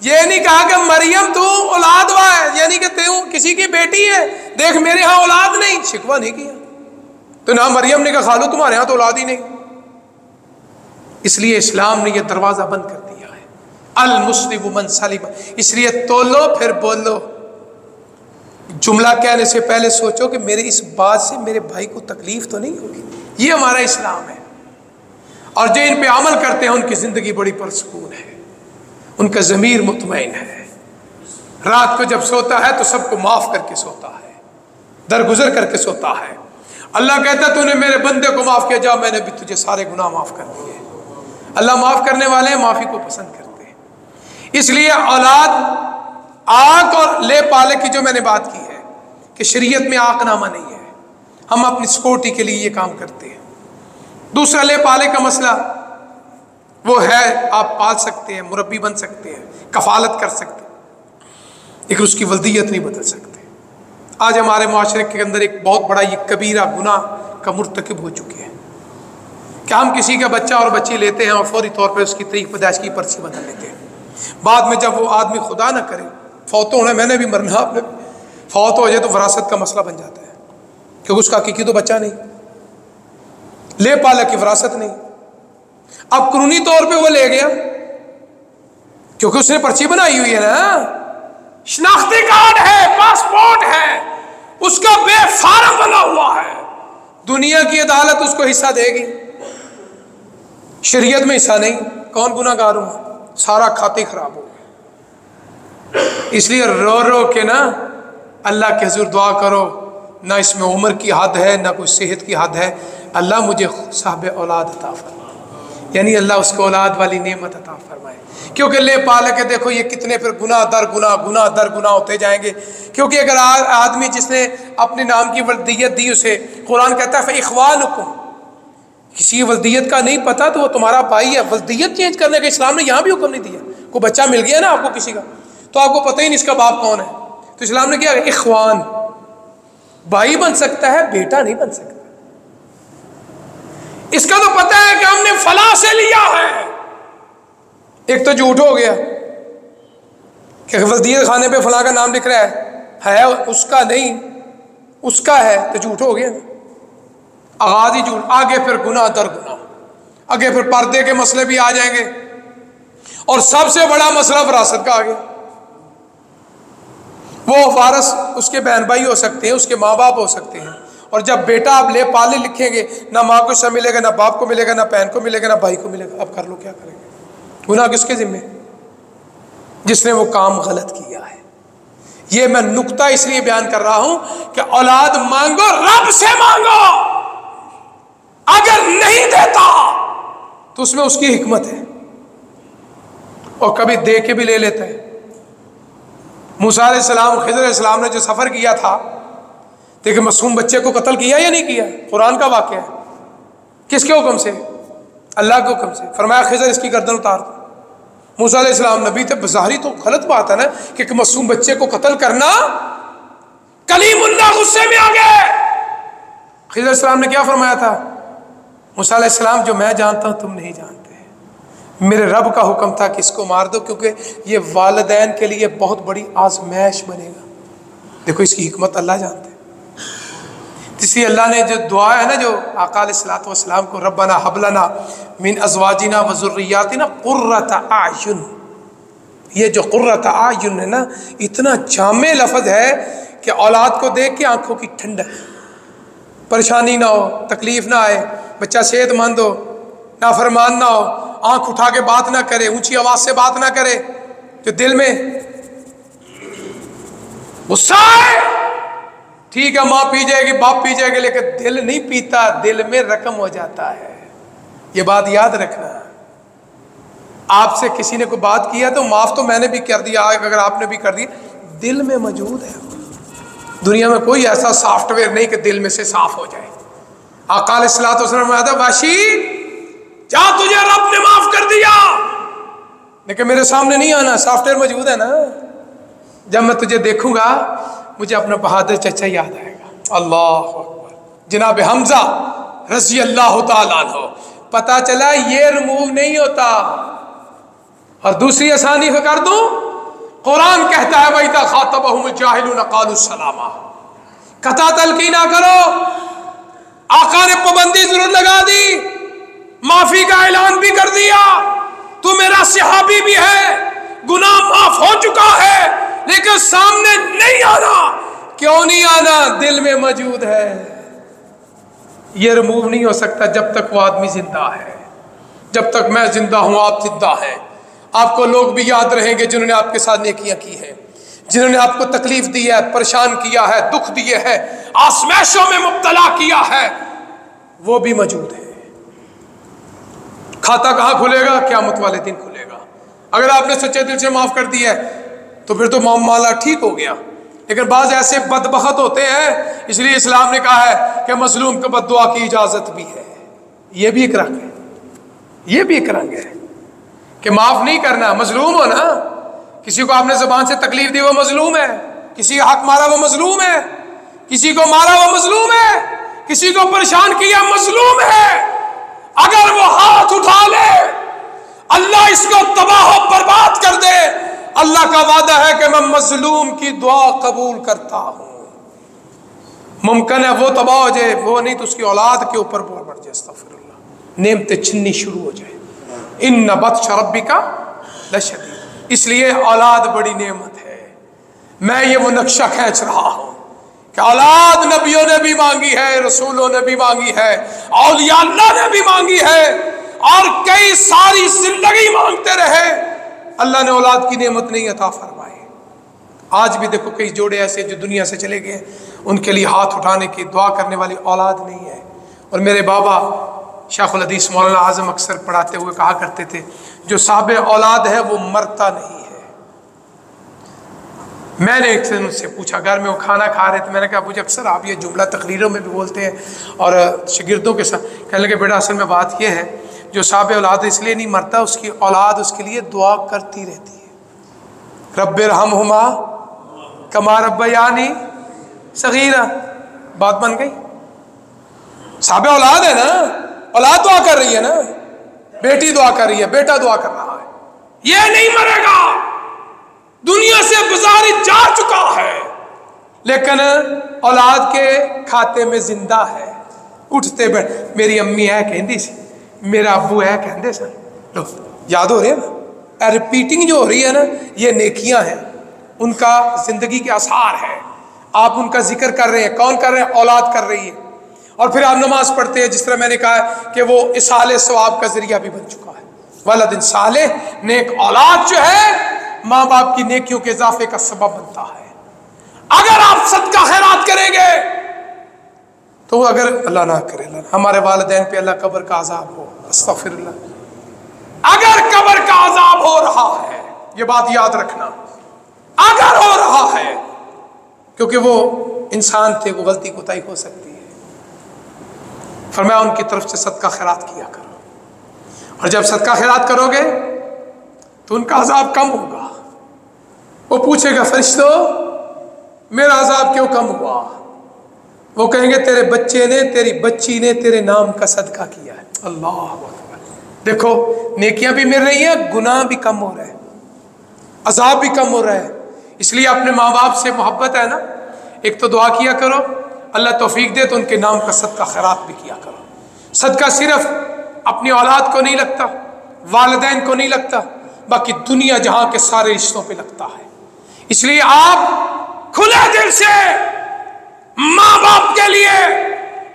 یہ نہیں کہا کہ مریم تو اولاد وا ہے، یعنی کہ تو کسی کی بیٹی ہے، دیکھ میرے ہاں اولاد نہیں، شکوہ نہیں کیا۔ تو نہ مریم نے کہا خالو تمہارے ہاں تو اولاد ہی نہیں۔ اس لیے اسلام نے یہ دروازہ بند کر دیا ہے، المسلم من سلم۔ اس لیے تولو پھر بولو، جملہ کہنے سے پہلے سوچو کہ میرے اس بات سے میرے بھائی کو تکلیف تو نہیں ہوگی۔ یہ ہمارا اسلام ہے، اور جو ان پہ عمل کرتے ہیں ان کی زندگی بڑی پرسکون ہے، ان کا ضمیر مطمئن ہے، رات کو جب سوتا ہے تو سب کو معاف کر کے سوتا ہے، درگزر کر کے سوتا ہے۔ اللہ کہتا ہے تو نے میرے بندے کو معاف کیا، جا میں نے بھی تجھے سارے گناہ معاف کر دیے۔ اللہ معاف کرنے والے ہیں، معافی کو پسند کرتے ہیں۔ اس لیے اولاد آنکھ اور لے پالے کی جو میں نے بات کی ہے کہ شریعت میں آنکھ نامہ نہیں ہے، ہم اپنی سیکورٹی کے لیے یہ کام کرتے ہیں۔ دوسرا لے پالے کا مسئلہ وہ ہے آپ پال سکتے ہیں، مربی بن سکتے ہیں، کفالت کر سکتے ہیں، لیکن اس کی ولدیت نہیں بدل سکتے۔ آج ہمارے معاشرے کے اندر ایک بہت بڑا یہ کبیرہ گناہ کا مرتکب ہو چکے ہیں کہ ہم کسی کا بچہ اور بچی لیتے ہیں اور فوری طور پہ اس کی تاریخ پیدائش کی پرچی بدل لیتے ہیں۔ بعد میں جب وہ آدمی خدا نہ کرے فوت ہونا، میں نے بھی مرنا، آپ نے فوت ہو جائے تو وراثت کا مسئلہ بن جاتا ہے، کیونکہ اس کا حقیقی تو بچہ نہیں، لے پالا کی وراثت نہیں۔ اب قانونی طور پہ وہ لے گیا کیونکہ اس نے پرچی بنائی ہوئی ہے نا، شناختی کارڈ ہے، پاسپورٹ ہے، اس کا بے فارم بنا ہوا ہے، دنیا کی عدالت اس کو حصہ دے گی، شریعت میں حصہ نہیں۔ کون گناہ گار ہوں؟ سارا کھاتے خراب ہو گئے۔ اس لیے رو رو کے نا اللہ کے حضور دعا کرو، نہ اس میں عمر کی حد ہے نہ کوئی صحت کی حد ہے، اللہ مجھے صاحب اولاد عطا فرمائے، یعنی اللہ اس کو اولاد والی نعمت عطا فرمائے۔ کیونکہ لے پال کے دیکھو یہ کتنے پھر گناہ در گناہ، گناہ در گناہ ہوتے جائیں گے۔ کیونکہ اگر آدمی جس نے اپنے نام کی ولدیت دی، اسے قرآن کہتا ہے فَإِخْوَانُكُمْ، کسی ولدیت کا نہیں پتا تو وہ تمہارا بھائی ہے۔ ولدیت چینج کرنے کا اسلام نے یہاں بھی حکم نہیں دیا۔ کوئی بچہ مل گیا نا آپ کو کسی کا تو آپ کو پتہ ہی نہیں اس کا باپ کون ہے، تو اسلام نے کیا اخوان، بھائی بن سکتا ہے بیٹا نہیں بن سکتا۔ اس کا تو پتہ ہے کہ ہم نے فلاں سے لیا ہے۔ ایک تو جھوٹ ہو گیا کہ ولدیت خانے پہ فلاں کا نام لکھ رہا ہے، ہے اس کا نہیں اس کا ہے تو جھوٹ ہو گیا نا، آغاز ہی جھوٹ، آگے پھر گناہ در گناہ، آگے پھر پردے کے مسئلے بھی آ جائیں گے، اور سب سے بڑا مسئلہ وراثت کا آ گیا۔ وہ وارث اس کے بہن بھائی ہو سکتے ہیں، اس کے ماں باپ ہو سکتے ہیں، اور جب بیٹا آپ لے پالے لکھیں گے، نہ ماں کو حصہ ملے گا، نہ باپ کو ملے گا، نہ بہن کو ملے گا، نہ بھائی کو ملے گا، اب کر لو کیا کریں گے؟ گناہ کس کے ذمہ؟ جس نے وہ کام غلط کیا ہے۔ یہ میں نقطہ اس لیے بیان کر رہا ہوں کہ اولاد مانگو، رب سے مانگو، اگر نہیں دیتا تو اس میں اس کی حکمت ہے، اور کبھی دے کے بھی لے لیتا ہے۔ موسیٰ علیہ السلام، خضر علیہ السلام نے جو سفر کیا تھا، دیکھیں معصوم بچے کو قتل کیا یا نہیں کیا؟ قرآن کا واقعہ ہے۔ کس کے حکم سے؟ اللہ کے حکم سے۔ فرمایا خضر اس کی گردن اتار دو۔ موسیٰ علیہ السلام نبی تھے، بظاہری تو غلط بات ہے نا کہ ایک معصوم بچے کو قتل کرنا۔ کلیم اللہ غصے میں آ گئے۔ خضر علیہ السلام نے کیا فرمایا تھا؟ موسیٰ علیہ السلام جو میں جانتا ہوں تم نہیں جانتے، میرے رب کا حکم تھا کہ اس کو مار دو، کیونکہ یہ والدین کے لیے بہت بڑی آزمائش بنے گا۔ دیکھو اس کی حکمت اللہ جانتے ہیں۔ اس لیے اللہ نے جو دعا ہے نا، جو آقا علیہ الصلوۃ والسلام کو، ربنا ھب لنا من ازواجنا وذریاتنا قرۃ اعین، یہ جو قرۃ اعین ہے نا، اتنا جامع لفظ ہے کہ اولاد کو دیکھ کے آنکھوں کی ٹھنڈک، پریشانی نہ ہو، تکلیف نہ آئے، بچہ صحت مند ہو، نافرمان نہ ہو، آنکھ اٹھا کے بات نہ کرے، اونچی آواز سے بات نہ کرے، جو دل میں غصہ ہے، ٹھیک ہے ماں پی جائے گی، باپ پی جائے گا، لیکن دل نہیں پیتا، دل میں رقم ہو جاتا ہے۔ یہ بات یاد رکھنا۔ آپ سے کسی نے کوئی بات کیا تو معاف تو میں نے بھی کر دیا، اگر آپ نے بھی کر دیا، دل میں موجود ہے۔ دنیا میں کوئی ایسا سافٹ ویئر نہیں کہ دل میں سے صاف ہو جائے۔ آقا علیہ الصلوۃ والسلام نے کہا واشی جا، تجھے رب نے معاف کر دیا، لیکن میرے سامنے نہیں آنا، سافٹ ویئر موجود ہے نا۔ جب میں تجھے دیکھوں گا مجھے اپنا بہادر چچا یاد آئے گا۔ اللہ اکبر۔ جناب حمزہ رضی اللہ تعالیٰ عنہ، پتا چلا یہ ریموو نہیں ہوتا۔ اور دوسری آسانی سے کر دوں، قرآن کہتا ہے وَإِذَا خَاطَبَهُمُ الْجَاهِلُونَ قَالُوا سَلَامًا، قطع تلقی نہ کرو۔ آقا نے پابندی ضرور لگا دی، معافی کا اعلان بھی کر دیا، تو میرا صحابی بھی ہے، گناہ معاف ہو چکا ہے، لیکن سامنے نہیں آنا۔ کیوں نہیں آنا؟ دل میں موجود ہے، یہ ریموو نہیں ہو سکتا جب تک وہ آدمی زندہ ہے۔ جب تک میں زندہ ہوں آپ زندہ ہیں، آپ کو لوگ بھی یاد رہیں گے جنہوں نے آپ کے ساتھ نیکیاں کی ہیں، جنہوں نے آپ کو تکلیف دی ہے، پریشان کیا ہے، دکھ دیے ہیں، آزمائشوں میں مبتلا کیا ہے، وہ بھی موجود ہے۔ کھاتا کہاں کھلے گا؟ قیامت والے دن کھلے گا۔ اگر آپ نے سچے دل سے معاف کر دیا ہے تو پھر تو معاملہ ٹھیک ہو گیا، لیکن بعض ایسے بدبخت ہوتے ہیں، اس لیے اسلام نے کہا ہے کہ مظلوم کو بد دعا کی اجازت بھی ہے۔ یہ بھی ایک رنگ ہے، یہ بھی ایک رنگ ہے کہ معاف نہیں کرنا۔ مظلوم ہو نا، کسی کو آپ نے زبان سے تکلیف دی وہ مظلوم ہے، کسی کا حق مارا وہ مظلوم ہے، کسی کو مارا وہ مظلوم ہے، کسی کو پریشان کیا مظلوم ہے۔ اگر وہ ہاتھ اٹھا لے اللہ اس کو تباہ و برباد کر دے۔ اللہ کا وعدہ ہے کہ میں مظلوم کی دعا قبول کرتا ہوں۔ ممکن ہے وہ تباہ ہو جائے، وہ نہیں تو اس کی اولاد کے اوپر بڑھ جائے، استغفر اللہ، نعمتیں چھننی شروع ہو جائے۔ ان بطش ربک لشدید۔ اس لیے اولاد بڑی نعمت ہے۔ میں یہ وہ نقشہ کھینچ رہا ہوں کہ اولاد نبیوں نے بھی مانگی ہے، رسولوں نے بھی مانگی ہے، اولیاء اللہ نے بھی مانگی ہے، اور کئی ساری زندگی مانگتے رہے، اللہ نے اولاد کی نعمت نہیں عطا فرمائی۔ آج بھی دیکھو کئی جوڑے ایسے جو دنیا سے چلے گئے، ان کے لیے ہاتھ اٹھانے کی دعا کرنے والی اولاد نہیں ہے۔ اور میرے بابا شیخ الحدیث مولانا اعظم اکثر پڑھاتے ہوئے کہا کرتے تھے، جو صاحب اولاد ہے وہ مرتا نہیں ہے۔ میں نے ایک ان سے پوچھا، گھر میں وہ کھانا کھا رہے تھے، میں نے کہا مجھے اکثر آپ یہ جملہ تقریروں میں بھی بولتے ہیں اور شاگردوں کے ساتھ، کہنے لگے بیٹا اصل میں بات یہ ہے، جو صاحب اولاد اس لیے نہیں مرتا، اس کی اولاد اس کے لیے دعا کرتی رہتی ہے۔ رب ارحمہما کما ربیانی صغیرا، بات بن گئی۔ صاحب اولاد ہے نا، اولاد دعا کر رہی ہے نا، بیٹی دعا کر رہی ہے، بیٹا دعا کر رہا ہے، یہ نہیں مرے گا، دنیا سے گزاری جا چکا ہے، لیکن اولاد کے کھاتے میں زندہ ہے، اٹھتے بیٹھ میری امی ہے کہندی سی، میرا ابو ہے کہندے سن، لو یاد ہو رہے ہیں نا، ریپیٹنگ جو ہو رہی ہے نا، یہ نیکیاں ہیں، ان کا زندگی کے آثار ہے، آپ ان کا ذکر کر رہے ہیں، کون کر رہے ہیں؟ اولاد کر رہی ہے، اور پھر آپ نماز پڑھتے ہیں، جس طرح میں نے کہا کہ وہ اصال ثواب کا ذریعہ بھی بن چکا ہے، ولد صالح، نیک اولاد جو ہے ماں باپ کی نیکیوں کے اضافے کا سبب بنتا ہے۔ اگر آپ صدقہ خیرات کریں گے تو اگر اللہ نہ کرے، ہمارے والدین پہ اللہ قبر کا عذاب ہو، استغفر اللہ، اگر قبر کا عذاب ہو رہا ہے، یہ بات یاد رکھنا، اگر ہو رہا ہے، کیونکہ وہ انسان تھے، وہ غلطی کوتاہی ہو سکتی ہے، فرمایا ان کی طرف سے صدقہ خیرات کیا کرو، اور جب صدقہ خیرات کرو گے تو ان کا عذاب کم ہوگا۔ وہ پوچھے گا فرشتوں میرا عذاب کیوں کم ہوا؟ وہ کہیں گے تیرے بچے نے، تیری بچی نے تیرے نام کا صدقہ کیا ہے۔ اللہ اکبر، دیکھو نیکیاں بھی مل رہی ہیں، گناہ بھی کم ہو رہا ہے، عذاب بھی کم ہو رہا ہے۔ اس لیے اپنے ماں باپ سے محبت ہے نا، ایک تو دعا کیا کرو اللہ توفیق دے تو ان کے نام کا صدقہ خیرات بھی کیا کرو۔ صدقہ صرف اپنی اولاد کو نہیں لگتا، والدین کو نہیں لگتا، باقی دنیا جہاں کے سارے رشتوں پہ لگتا ہے۔ اس لیے آپ کھلے دل سے ماں باپ کے لیے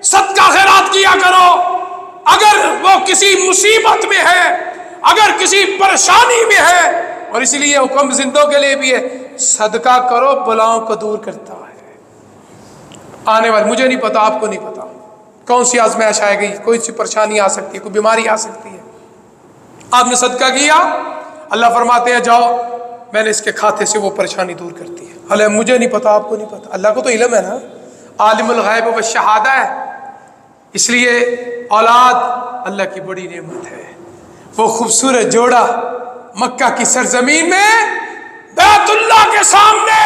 صدقہ خیرات کیا کرو، اگر وہ کسی مصیبت میں ہے، اگر کسی پریشانی میں ہے، اور اس لیے حکم زندوں کے لیے بھی ہے صدقہ کرو، بلاؤں کو دور کرتا ہے۔ آنے والی مجھے نہیں پتا، آپ کو نہیں پتا کون سی آزمائش آئے گی، کوئی سی پریشانی آ سکتی ہے، کوئی بیماری آ سکتی ہے، آپ نے صدقہ کیا، اللہ فرماتے ہیں جاؤ میں نے اس کے کھاتے سے وہ پریشانی دور کرتی ہے۔ اللہ مجھے نہیں پتا، آپ کو نہیں پتا، اللہ کو تو علم ہے نا، عالم الغیب و شہادہ ہے۔ اس لیے اولاد اللہ کی بڑی نعمت ہے۔ وہ خوبصورت جوڑا مکہ کی سرزمین میں بیت اللہ کے سامنے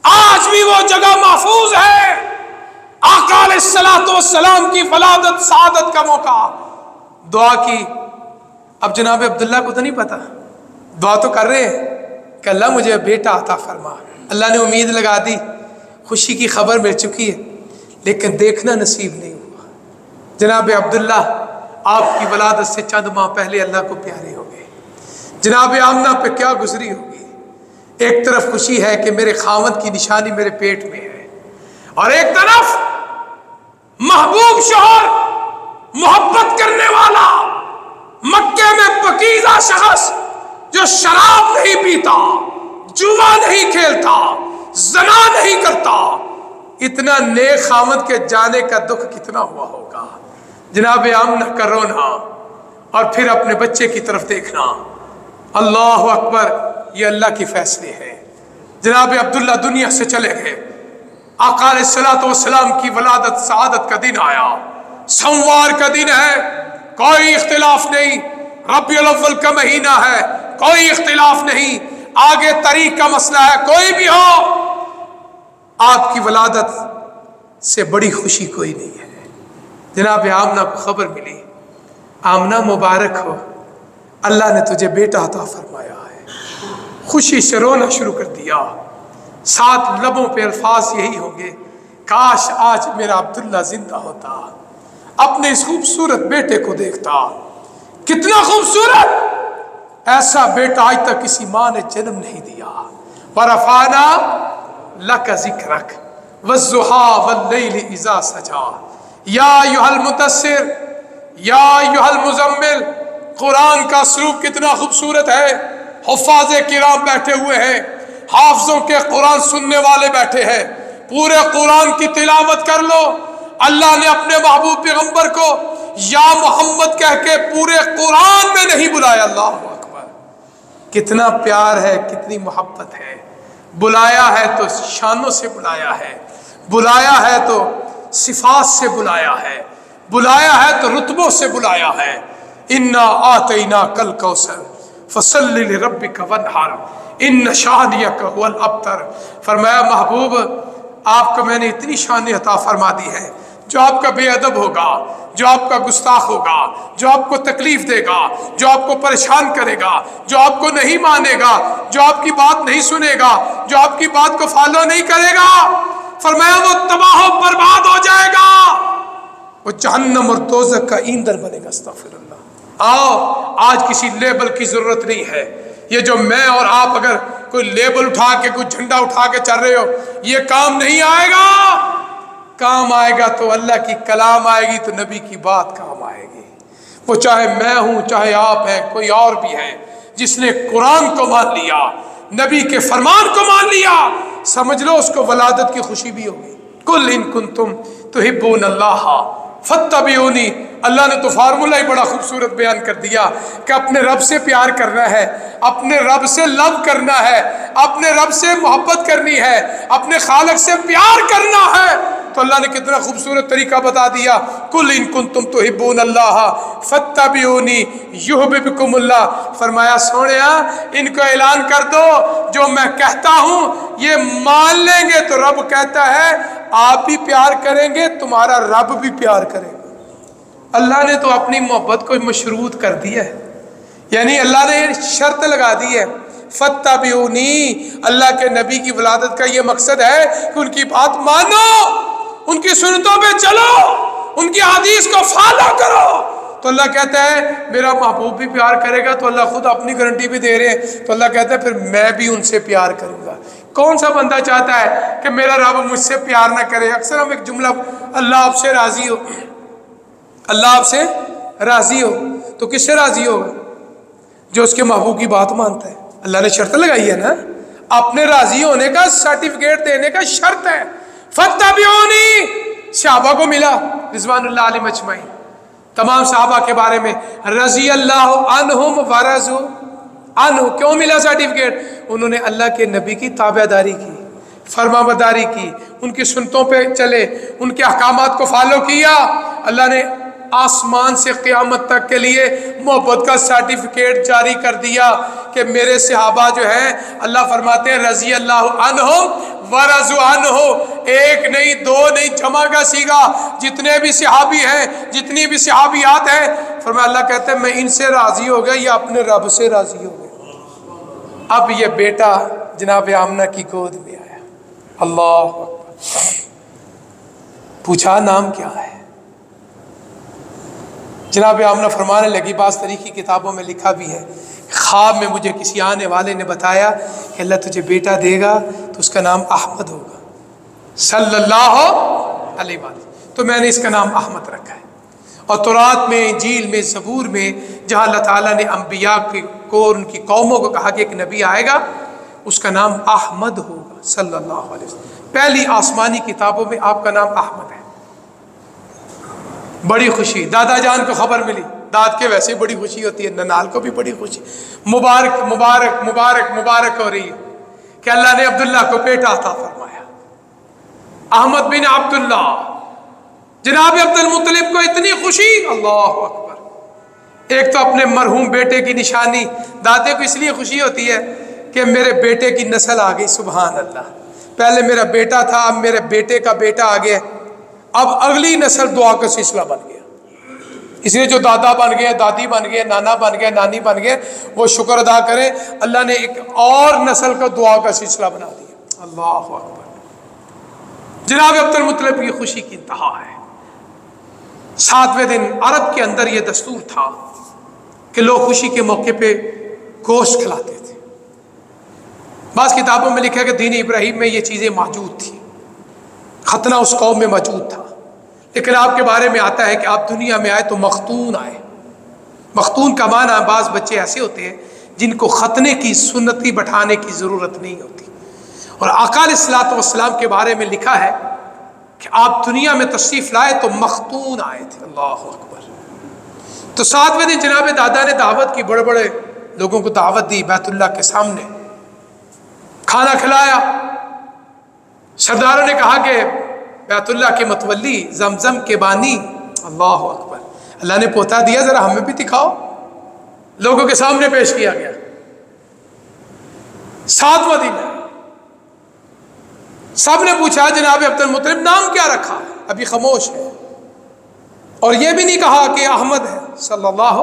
آج بھی وہ جگہ محفوظ ہے، آقا علیہ الصلوۃ والسلام کی ولادت سعادت کا موقع، دعا کی۔ اب جناب عبداللہ کو تو نہیں پتا، دعا تو کر رہے ہیں کہ اللہ مجھے بیٹا عطا فرما، اللہ نے امید لگا دی، خوشی کی خبر مل چکی ہے، لیکن دیکھنا نصیب نہیں ہوا۔ جناب عبداللہ آپ کی ولادت سے چند ماہ پہلے اللہ کو پیارے ہو گئے۔ جناب آمنہ پہ کیا گزری ہوگی، ایک طرف خوشی ہے کہ میرے خاوند کی نشانی میرے پیٹ میں ہے، اور ایک طرف محبوب شوہر، محبت کرنے والا، مکے میں پاکیزہ شخص جو شراب نہیں پیتا، جوا نہیں کھیلتا، زنا نہیں کرتا، اتنا نیک خاوند کے جانے کا دکھ کتنا ہوا ہوگا۔ جناب آمنہ کا رونا اور پھر اپنے بچے کی طرف دیکھنا، اللہ اکبر، یہ اللہ کی فیصلے ہے۔ جناب عبداللہ دنیا سے چلے گئے، آقا علیہ الصلوۃ والسلام کی ولادت سعادت کا دن آیا، سوموار کا دن ہے، کوئی اختلاف نہیں، ربیع الاول کا مہینہ ہے، کوئی اختلاف نہیں، آگے تاریخ کا مسئلہ ہے، کوئی بھی ہو، آپ کی ولادت سے بڑی خوشی کوئی نہیں ہے۔ جناب آمنہ کو خبر ملی، آمنہ مبارک ہو، اللہ نے تجھے بیٹا عطا فرمایا ہے۔ خوشی سے رونا شروع کر دیا، ساتھ لبوں پہ الفاظ یہی ہوں گے، کاش آج میرا عبداللہ زندہ ہوتا، اپنے اس خوبصورت بیٹے کو دیکھتا، کتنا خوبصورت، ایسا بیٹا آج تک کسی ماں نے جنم نہیں دیا۔ وَرَفَعْنَا لَكَ ذِكْرَكَ وَالضُّحَىٰ وَاللَّيْلِ إِذَا سَجَىٰ یا ایھا المدثر یا ایھا المزمل۔ قرآن کا اسلوب کتنا خوبصورت ہے، حفاظ کرام بیٹھے ہوئے ہیں، حافظوں کے قرآن سننے والے بیٹھے ہیں، پورے قرآن کی تلاوت کر لو۔ اللہ نے اپنے محبوب پیغمبر کو یا محمد کہہ کے پورے قرآن میں نہیں بلایا، اللہ اکبر، کتنا پیار ہے، کتنی محبت ہے۔ بلایا ہے تو شانوں سے بلایا ہے، بلایا ہے تو صفات سے بلایا ہے، بلایا ہے تو رتبوں سے بلایا ہے۔ انا آتیناک الکوثر فصلی لربک وانحر ان شانئک هو الابتر۔ فرمایا محبوب آپ کو میں نے اتنی شان عطا فرما دی ہے، جو آپ کا بے ادب ہوگا، جو آپ کا گستاخ ہوگا، جو آپ کو تکلیف دے گا، جو آپ کو پریشان کرے گا، جو آپ کو نہیں مانے گا، جو آپ کی بات نہیں سنے گا، جو آپ کی بات کو فالو نہیں کرے گا، فرمایا وہ تباہ و برباد ہو جائے گا، وہ جہنم اور دوزخ کا ایندھن بنے گا۔ استغفر اللہ۔ آؤ، آج کسی لیبل کی ضرورت نہیں ہے۔ یہ جو میں اور آپ اگر کوئی لیبل اٹھا کے کوئی جھنڈا اٹھا کے چل رہے ہو، یہ کام نہیں آئے گا۔ کام آئے گا تو اللہ کی کلام آئے گی، تو نبی کی بات کام آئے گی۔ وہ چاہے میں ہوں، چاہے آپ ہیں، کوئی اور بھی ہے، جس نے قرآن کو مان لیا، نبی کے فرمان کو مان لیا، سمجھ لو اس کو ولادت کی خوشی بھی ہوگی۔ قل ان کنتم تحبون اللہ فاتبعونی۔ اللہ نے تو فارمولہ ہی بڑا خوبصورت بیان کر دیا کہ اپنے رب سے پیار کرنا ہے، اپنے رب سے لو کرنا ہے، اپنے رب سے محبت کرنی ہے، اپنے خالق سے پیار کرنا ہے، تو اللہ نے کتنا خوبصورت طریقہ بتا دیا۔ قل ان کنتم تحبون اللہ فاتبعونی یحببکم اللہ۔ فرمایا سونیا ان کو اعلان کر دو، جو میں کہتا ہوں یہ مان لیں گے تو رب کہتا ہے آپ بھی پیار کریں گے، تمہارا رب بھی پیار کرے گا۔ اللہ نے تو اپنی محبت کو مشروط کر دیا ہے، یعنی اللہ نے شرط لگا دی ہے، فاتبعونی۔ اللہ کے نبی کی ولادت کا یہ مقصد ہے کہ ان کی بات مانو، ان کی سنتوں پہ چلو، ان کی حدیث کو فالو کرو۔ تو اللہ کہتا ہے میرا محبوب بھی پیار کرے گا، تو اللہ خود اپنی گارنٹی بھی دے رہے ہیں، تو اللہ کہتا ہے پھر میں بھی ان سے پیار کروں گا۔ کون سا بندہ چاہتا ہے کہ میرا رب مجھ سے پیار نہ کرے؟ اکثر ہم ایک جملہ، اللہ آپ سے راضی ہو، اللہ آپ سے راضی ہو، تو کس سے راضی ہوگا؟ جو اس کے محبوب کی بات مانتا ہے۔ اللہ نے شرط لگائی ہے نا، اپنے راضی ہونے کا سرٹیفکیٹ دینے کا شرط ہے۔ فاتبعونی صحابہ کو ملا رضوان اللہ علیہم اجمعین، تمام صحابہ کے بارے میں رضی اللہ عنہم ورضوا عنہ۔ کیوں ملا سرٹیفکیٹ؟ انہوں نے اللہ کے نبی کی تابعداری کی، فرما برداری کی، ان کی سنتوں پہ چلے، ان کے احکامات کو فالو کیا۔ اللہ نے آسمان سے قیامت تک کے لیے محبت کا سرٹیفکیٹ جاری کر دیا کہ میرے صحابہ جو ہیں، اللہ فرماتے ہیں رضی اللہ عنہم ورضوا عنہ، ایک نہیں دو نہیں، جمع کا صیغہ، جتنے بھی صحابی ہیں، جتنی بھی صحابیات ہیں، فرمایا اللہ کہتے ہیں میں ان سے راضی ہو گیا، یہ اپنے رب سے راضی ہو گئے۔ اب یہ بیٹا جناب آمنہ کی گود میں آیا، اللہ اکبر، پوچھا نام کیا ہے؟ جناب آمنہ فرمانے لگی، بعض تاریخی کتابوں میں لکھا بھی ہے، خواب میں مجھے کسی آنے والے نے بتایا کہ اللہ تجھے بیٹا دے گا تو اس کا نام احمد ہوگا صلی اللہ علیہ وسلم، تو میں نے اس کا نام احمد رکھا ہے۔ اور تورات میں، انجیل میں، زبور میں جہاں اللہ تعالیٰ نے انبیاء کو، ان کی قوموں کو کہا کہ ایک نبی آئے گا اس کا نام احمد ہوگا صلی اللہ علیہ وسلم، پہلی آسمانی کتابوں میں آپ کا نام احمد ہے۔ بڑی خوشی، دادا جان کو خبر ملی، داد کے ویسے بڑی خوشی ہوتی ہے، ننال کو بھی بڑی خوشی، مبارک مبارک مبارک مبارک ہو رہی ہے کہ اللہ نے عبداللہ کو بیٹا عطا فرمایا، احمد بن عبداللہ۔ جناب عبد المطلب کو اتنی خوشی، اللہ اکبر، ایک تو اپنے مرحوم بیٹے کی نشانی، دادے کو اس لیے خوشی ہوتی ہے کہ میرے بیٹے کی نسل آ گئی، سبحان اللہ، پہلے میرا بیٹا تھا، اب میرے بیٹے کا بیٹا آ گیا، اب اگلی نسل دعا کا سلسلہ بن گیا۔ اس لیے جو دادا بن گئے، دادی بن گئے، نانا بن گئے، نانی بن گئے، وہ شکر ادا کریں، اللہ نے ایک اور نسل کا دعا کا سلسلہ بنا دیا، اللہ اکبر۔ جناب عبد المطلب کی خوشی کی انتہا ہے۔ 7ویں دن عرب کے اندر یہ دستور تھا کہ لوگ خوشی کے موقع پہ گوشت کھلاتے تھے۔ بعض کتابوں میں لکھا ہے کہ دین ابراہیم میں یہ چیزیں موجود تھیں، ختنہ اس قوم میں موجود تھا، لیکن آپ کے بارے میں آتا ہے کہ آپ دنیا میں آئے تو مختون آئے۔ مختون کا معنی، بعض بچے ایسے ہوتے ہیں جن کو ختنے کی سنتی بٹھانے کی ضرورت نہیں ہوتی، اور آقا علیہ الصلوۃ والسلام کے بارے میں لکھا ہے کہ آپ دنیا میں تشریف لائے تو مختون آئے تھے، اللہ اکبر۔ تو 7ویں دن جناب دادا نے دعوت کی، بڑے بڑے لوگوں کو دعوت دی، بیت اللہ کے سامنے کھانا کھلایا۔ سرداروں نے کہا کہ بیت اللہ کے متولی، زمزم کے بانی، اللہ اکبر، اللہ نے پوتا دیا، ذرا ہمیں بھی دکھاؤ۔ لوگوں کے سامنے پیش کیا گیا۔ 7واں دن سب نے پوچھا جناب عبد المطلب نام کیا رکھا ہے؟ ابھی خاموش ہے، اور یہ بھی نہیں کہا کہ احمد ہے صلی اللہ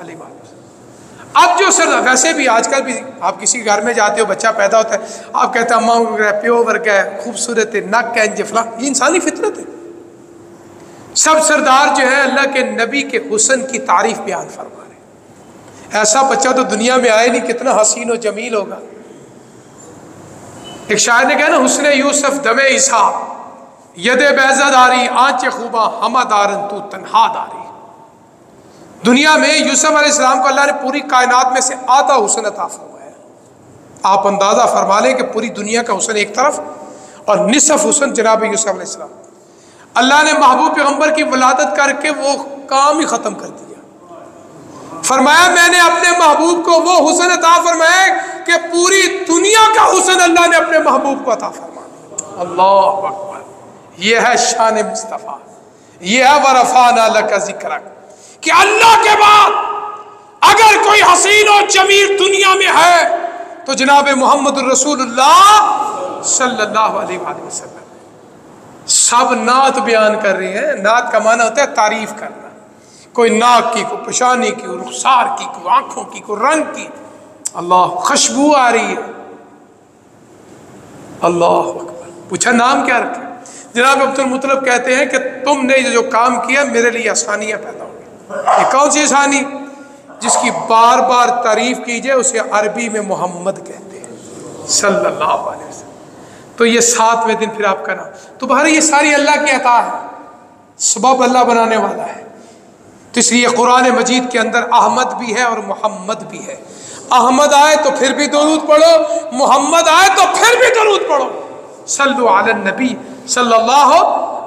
علیہ وسلم۔ اب جو سر ویسے بھی آج کل بھی آپ کسی گھر میں جاتے ہو، بچہ پیدا ہوتا ہے، آپ کہتے ہیں اماں ورگا ہے، پیو ورگا ہے، خوبصورت ہے، نک ہے، فلاں، یہ انسانی فطرت ہے۔ سب سردار جو ہے اللہ کے نبی کے حسن کی تعریف بیان فرما رہے ہیں۔ ایسا بچہ تو دنیا میں آئے نہیں، کتنا حسین و جمیل ہوگا۔ ایک شاعر نے کہا نا، حسن یوسف دم عیسیٰ، ید بیضہ داری، آنچ خوباں ہمہ دارن تو تنہا داری۔ دنیا میں یوسف علیہ السلام کو اللہ نے پوری کائنات میں سے آدھا حسن عطا فرمایا۔ آپ اندازہ فرما لیں کہ پوری دنیا کا حسن ایک طرف اور نصف حسن جناب یوسف علیہ السلام۔ اللہ نے محبوب پیغمبر کی ولادت کر کے وہ کام ہی ختم کر دیا۔ فرمایا میں نے اپنے محبوب کو وہ حسن عطا فرمایا کہ پوری دنیا کا حسن اللہ نے اپنے محبوب کو عطا فرمایا۔ اللہ اکبر، یہ ہے شان مصطفیٰ، یہ ہے ورفعنا لک ذکرک، کہ اللہ کے بعد اگر کوئی حسین و جمیل دنیا میں ہے تو جناب محمد الرسول اللہ صلی اللہ علیہ وآلہ وسلم۔ سب نعت بیان کر رہے ہیں۔ نعت کا معنی ہوتا ہے تعریف کرنا، کوئی ناک کی، کوئی پیشانی کی، کوئی رخسار کی، کوئی آنکھوں کی، کوئی رنگ کی، اللہ خوشبو آ رہی ہے، اللہ اکبر۔ پوچھا نام کیا رکھے؟ جناب عبد المطلب کہتے ہیں کہ تم نے جو کام کیا میرے لیے آسانیاں پیدا ہو گئی۔ یہ کون سی آسانی؟ جس کی بار بار تعریف کی جائے اسے عربی میں محمد کہتے ہیں صلی اللہ علیہ وسلم۔ تو یہ 7ویں دن پھر آپ کا نام، تو بہر یہ ساری اللہ کی عطا ہے، سبب اللہ بنانے والا ہے۔ تو اس لیے قرآن مجید کے اندر احمد بھی ہے اور محمد بھی ہے۔ احمد آئے تو پھر بھی درود پڑھو، محمد آئے تو پھر بھی درود پڑھو، صلو علی النبی صلی اللہ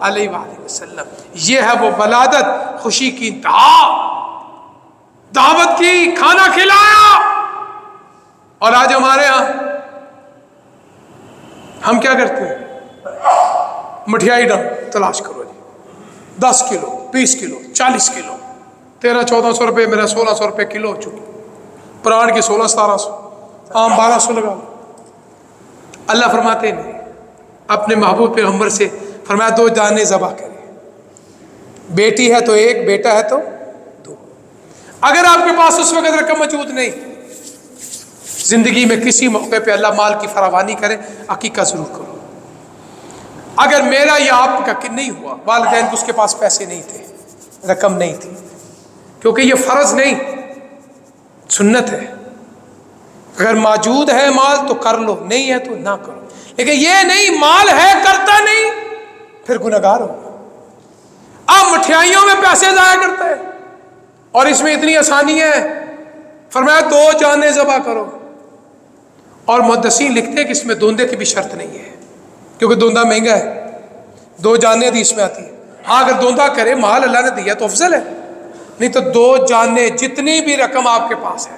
علیہ وآلہ وسلم۔ یہ ہے وہ ولادت، خوشی کی انتہا، دعوت کی، کھانا کھلایا۔ اور آج ہمارے ہاں ہم کیا کرتے ہیں؟ مٹھیائی ڈم تلاش کرو جی، 10 کلو، 20 کلو، 40 کلو، 1300-1400 روپے، میرا 1600 روپے کلو ہو چکی، پران کی 1600-1700، عام 1200 لگا لو۔ اللہ فرماتے ہیں اپنے محبوب پیغمبر سے، فرمایا 2 جانیں ذبح کریں، بیٹی ہے تو 1، بیٹا ہے تو 2۔ اگر آپ کے پاس اس وقت رقم موجود نہیں، زندگی میں کسی موقع پہ اللہ مال کی فراوانی کرے، عقیقہ ضرور کرو۔ اگر میرا یا آپ کا کہ نہیں ہوا، والدین کو اس کے پاس پیسے نہیں تھے، رقم نہیں تھی، کیونکہ یہ فرض نہیں، سنت ہے۔ اگر موجود ہے مال تو کر لو، نہیں ہے تو نہ کرو، لیکن یہ نہیں مال ہے کرتا نہیں، پھر گنہگار ہوگا۔ آپ مٹھائیوں میں پیسے ضائع کرتے ہیں اور اس میں اتنی آسانی ہے، فرمایا 2 جانیں ذبح کرو۔ اور محدثین لکھتے ہیں کہ اس میں دوندے کی بھی شرط نہیں ہے، کیونکہ دوندہ مہنگا ہے، 2 جانیں حدیث میں آتی ہے۔ ہاں اگر دوندہ کرے، مال اللہ نے دیا تو افضل ہے، نہیں تو 2 جانیں، جتنی بھی رقم آپ کے پاس ہے،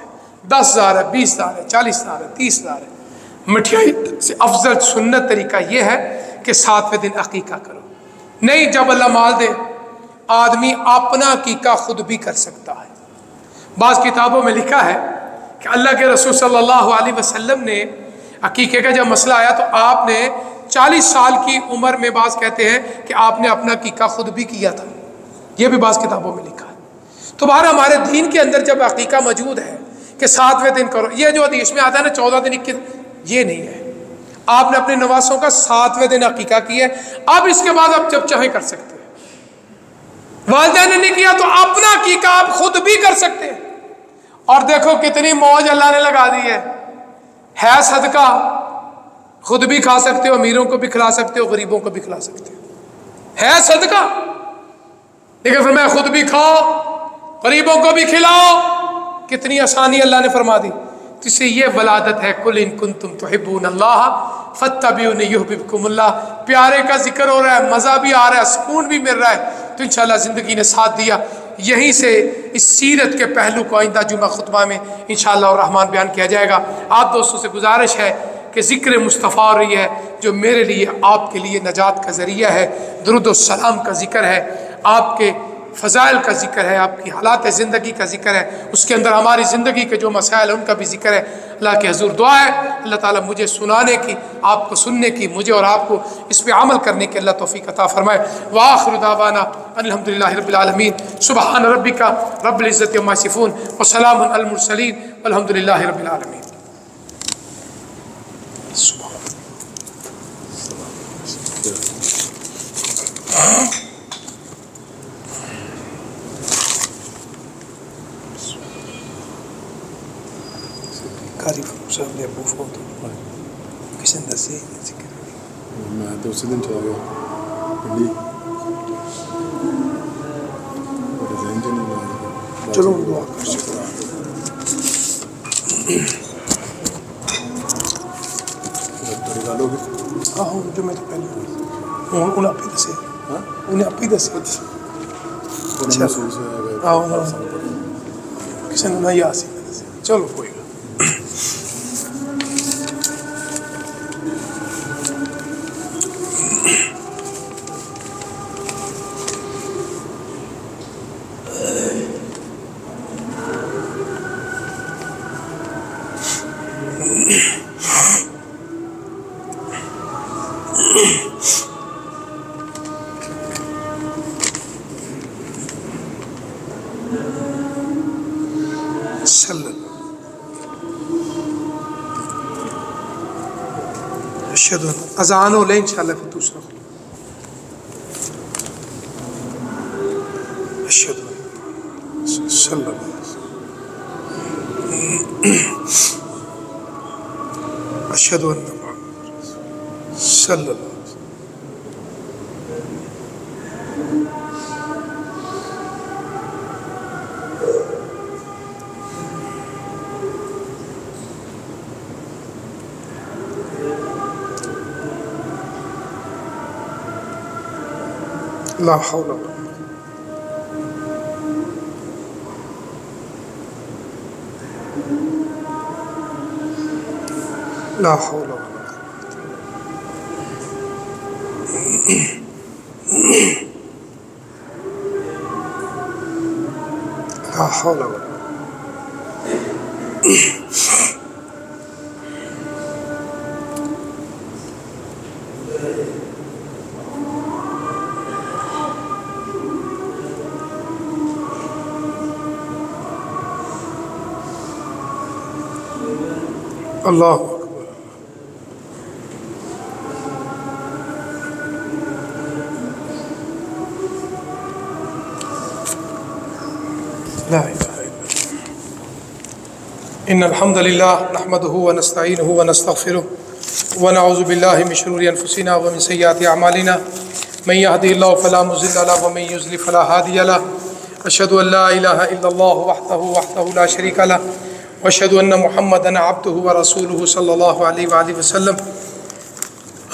10,000 ہے، 20,000 ہے، 40,000 ہے، 30,000 ہے، مٹھائی سے افضل سنت طریقہ یہ ہے کہ 7ویں دن عقیقہ کرو۔ نہیں، جب اللہ مال دے، آدمی اپنا عقیقہ خود بھی کر سکتا ہے۔ بعض کتابوں میں لکھا ہے کہ اللہ کے رسول صلی اللہ علیہ وسلم نے عقیقے کا جب مسئلہ آیا تو آپ نے 40 سال کی عمر میں، بعض کہتے ہیں کہ آپ نے اپنا عقیقہ خود بھی کیا تھا، یہ بھی بعض کتابوں میں لکھا ہے۔ تو بہر ہمارے دین کے اندر جب عقیقہ موجود ہے کہ 7ویں دن کرو، یہ جو حدیث میں آتا ہے نا 14 دن 21، یہ نہیں ہے۔ آپ نے اپنے نواسوں کا 7ویں دن عقیقہ کیا ہے، اب اس کے بعد آپ جب چاہیں کر سکتے ہیں۔ والدین نے نہیں کیا تو اپنا عقیقہ آپ خود بھی کر سکتے ہیں۔ اور دیکھو کتنی موج اللہ نے لگا دی ہے صدقہ، خود بھی کھا سکتے ہو، امیروں کو بھی کھلا سکتے ہو، غریبوں کو بھی کھلا سکتے ہو، ہے صدقہ، لیکن پھر میں خود بھی کھاؤ، غریبوں کو بھی کھلاؤ، کتنی آسانی اللہ نے فرما دی۔ تو اس سے یہ ولادت ہے، قل ان کنتم تحبون اللہ فاتبعونی یحببکم اللہ۔ پیارے کا ذکر ہو رہا ہے، مزہ بھی آ رہا ہے، سکون بھی مل رہا ہے، تو انشاءاللہ زندگی نے ساتھ دیا۔ یہیں سے اس سیرت کے پہلو کو آئندہ جمعہ خطبہ میں انشاءاللہ الرحمن بیان کیا جائے گا۔ آپ دوستوں سے گزارش ہے کہ ذکر مصطفیٰ ہو رہی ہے، جو میرے لیے آپ کے لیے نجات کا ذریعہ ہے، درود و سلام کا ذکر ہے، آپ کے فضائل کا ذکر ہے، آپ کی حالات زندگی کا ذکر ہے، اس کے اندر ہماری زندگی کے جو مسائل ہیں ان کا بھی ذکر ہے۔ اللہ کے حضور دعا ہے اللہ تعالیٰ مجھے سنانے کی، آپ کو سننے کی، مجھے اور آپ کو اس پہ عمل کرنے کی اللہ توفیق عطا فرمائے۔ وآخر دعوانا الحمدللہ رب العالمین، سبحان ربک رب العزت عما یصفون وسلام علی المرسلین والحمدللہ رب العالمین۔ قاری صاحب نے ابو فوت کس اندر سے ذکر میں تو اسی دن چلا گیا پنڈی، ذہن جو نہیں آیا۔ چلو دعا کر سکتے تھوڑی گل ہو گئی۔ ہاں جو میں تو پہلے انہیں آپ ہی دسے، انہیں آپ ہی دسے محسوس ہوا کسی نے نہ یاد سے دسے، چلو کوئی گل۔ اذان ہو لے انشاءاللہ پھر دوسرا اشہد صلی اللہ علیہ وسلم اشہد ان محمد صلی اللہ علیہ وسلم۔ لا حول ولا لا حول ولا لا حول ولا اللہ اکبر۔ لا الہ الا اللہ۔ ان الحمد للہ نحمده ونستعینه ونستغفره ونعوذ باللہ من شرور انفسنا ومن سیئات اعمالنا من يهده الله فلا مضل له ومن يضلل فلا هادي له اشهد ان لا اله الا الله وحده لا شريك له واشهد ان محمدا عبده ورسوله صلى الله عليه وآله وسلم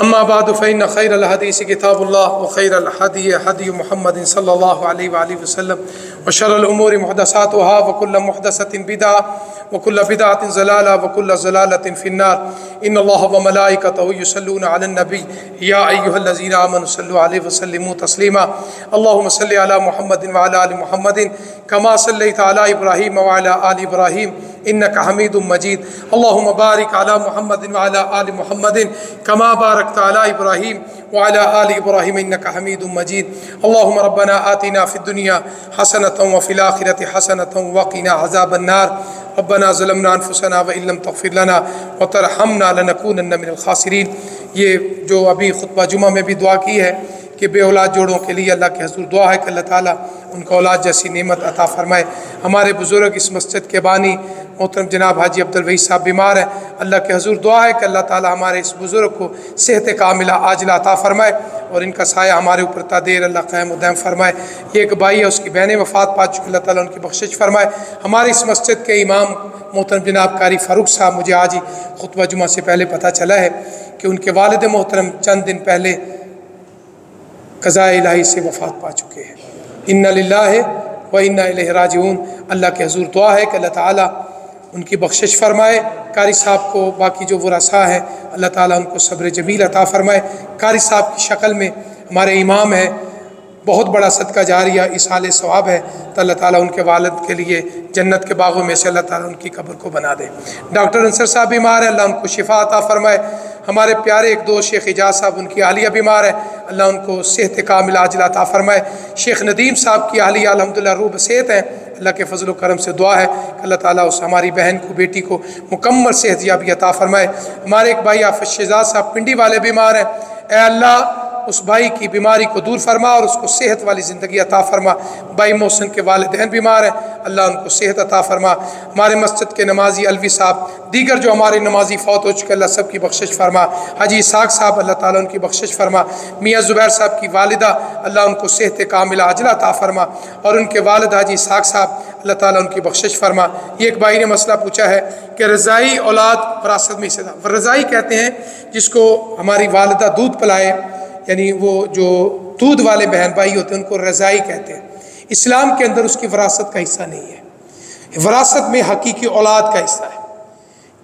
اما بعد فان خير الحديث كتاب الله وخير الهدي هدي محمد صلى الله عليه وآله وسلم وشر الامور محدثاتها وكل محدثة بدعة وكل بدعة ضلالة وكل ضلالة في النار ان الله وملائكته يصلون على النبي يا ايها الذين امنوا صلوا عليه وسلموا تسليما اللهم صل على محمد وعلى ال محمد كما صليت على ابراهيم وعلى ال ابراهيم انك حميد مجيد اللهم بارك على محمد وعلى ال محمد كما باركت على ابراهيم وعلى ال ابراهيم انك حميد مجيد اللهم ربنا آتنا في الدنيا حسنة وفي الآخرة حسنة وقنا عذاب النار ربنا ظلمنا انفسنا وان لم تغفر لنا وترحمنا لنكونن من الخاسرین۔ یہ جو ابھی خطبہ جمعہ میں بھی دعا کی ہے کہ بے اولاد جوڑوں کے لیے اللہ کے حضور دعا ہے کہ اللہ تعالیٰ ان کو اولاد جیسی نعمت عطا فرمائے۔ ہمارے بزرگ اس مسجد کے بانی محترم جناب حاجی عبدالوہی صاحب بیمار ہیں، اللہ کے حضور دعا ہے کہ اللہ تعالیٰ ہمارے اس بزرگ کو صحت کاملہ عاجلہ عطا فرمائے اور ان کا سایہ ہمارے اوپر تا دیر اللہ قائم و دائم فرمائے۔ یہ ایک بھائی ہے، اس کی بہنیں وفات پا چکی، اللہ تعالیٰ ان کی بخشش فرمائے۔ ہمارے اس مسجد کے امام محترم جناب قاری فاروق صاحب، مجھے آج ہی خطبہ جمعہ سے پہلے پتہ چلا ہے کہ ان کے والد محترم چند دن پہلے قضاء الہی سے وفات پا چکے ہیں۔ انا للہ و انا الیہ راجعون۔ اللہ کے حضور دعا ہے کہ اللہ تعالیٰ ان کی بخشش فرمائے، قاری صاحب کو، باقی جو ورثاء ہیں اللہ تعالیٰ ان کو صبر جمیل عطا فرمائے۔ قاری صاحب کی شکل میں ہمارے امام ہیں بہت بڑا صدقہ جاریہ اصحال ثواب ہے، تو اللہ تعالیٰ ان کے والد کے لیے جنت کے باغوں میں سے اللہ تعالیٰ ان کی قبر کو بنا دے۔ ڈاکٹر انصر صاحب بیمار ہیں، اللہ ان کو شفا عطا فرمائے۔ ہمارے پیارے ایک دوست شیخ اجاز صاحب، ان کی اہلیہ بیمار ہے، اللہ ان کو صحت کاملہ عاجلہ عطا فرمائے۔ شیخ ندیم صاحب کی اہلیہ الحمدللہ روح بصحت ہیں، اللہ کے فضل و کرم سے دعا ہے کہ اللہ تعالیٰ اس ہماری بہن کو، بیٹی کو مکمل صحت یابی عطا فرمائے۔ ہمارے ایک بھائی آفت شہزاد صاحب پنڈی والے بیمار ہیں، اے اللہ اس بھائی کی بیماری کو دور فرما اور اس کو صحت والی زندگی عطا فرما۔ بھائی محسن کے والدین بیمار ہیں، اللہ ان کو صحت عطا فرما۔ ہمارے مسجد کے نمازی الوی صاحب، دیگر جو ہمارے نمازی فوت ہو چکے، اللہ سب کی بخشش فرما۔ حاجی اسحاق صاحب، اللہ تعالیٰ ان کی بخشش فرما۔ میاں زبیر صاحب کی والدہ، اللہ ان کو صحت کاملہ عاجلہ عطا فرما، اور ان کے والد حاجی اسحاق صاحب، اللہ تعالیٰ ان کی بخشش فرما۔ یہ ایک بھائی نے مسئلہ پوچھا ہے کہ رضائی اولاد وراثت میں حصہ دار۔ رضائی کہتے ہیں جس کو ہماری والدہ دودھ پلائے، یعنی وہ جو دودھ والے بہن بھائی ہوتے ہیں ان کو رضائی کہتے ہیں۔ اسلام کے اندر اس کی وراثت کا حصہ نہیں ہے، وراثت میں حقیقی اولاد کا حصہ ہے،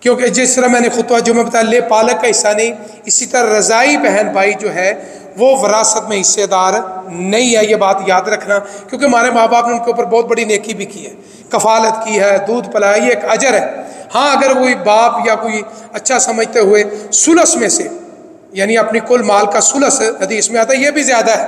کیونکہ جس طرح میں نے خطبہ جو میں بتایا لے پالک کا حصہ نہیں، اسی طرح رضائی بہن بھائی جو ہے وہ وراثت میں حصے دار نہیں ہے۔ یہ بات یاد رکھنا، کیونکہ ہمارے ماں باپ نے ان کے اوپر بہت بڑی نیکی بھی کی ہے، کفالت کی ہے، دودھ پلایا، یہ ایک اجر ہے۔ ہاں اگر کوئی باپ یا کوئی اچھا سمجھتے ہوئے ثلث میں سے، یعنی اپنی کل مال کا ثلث حدیث میں آتا ہے، یہ بھی زیادہ ہے،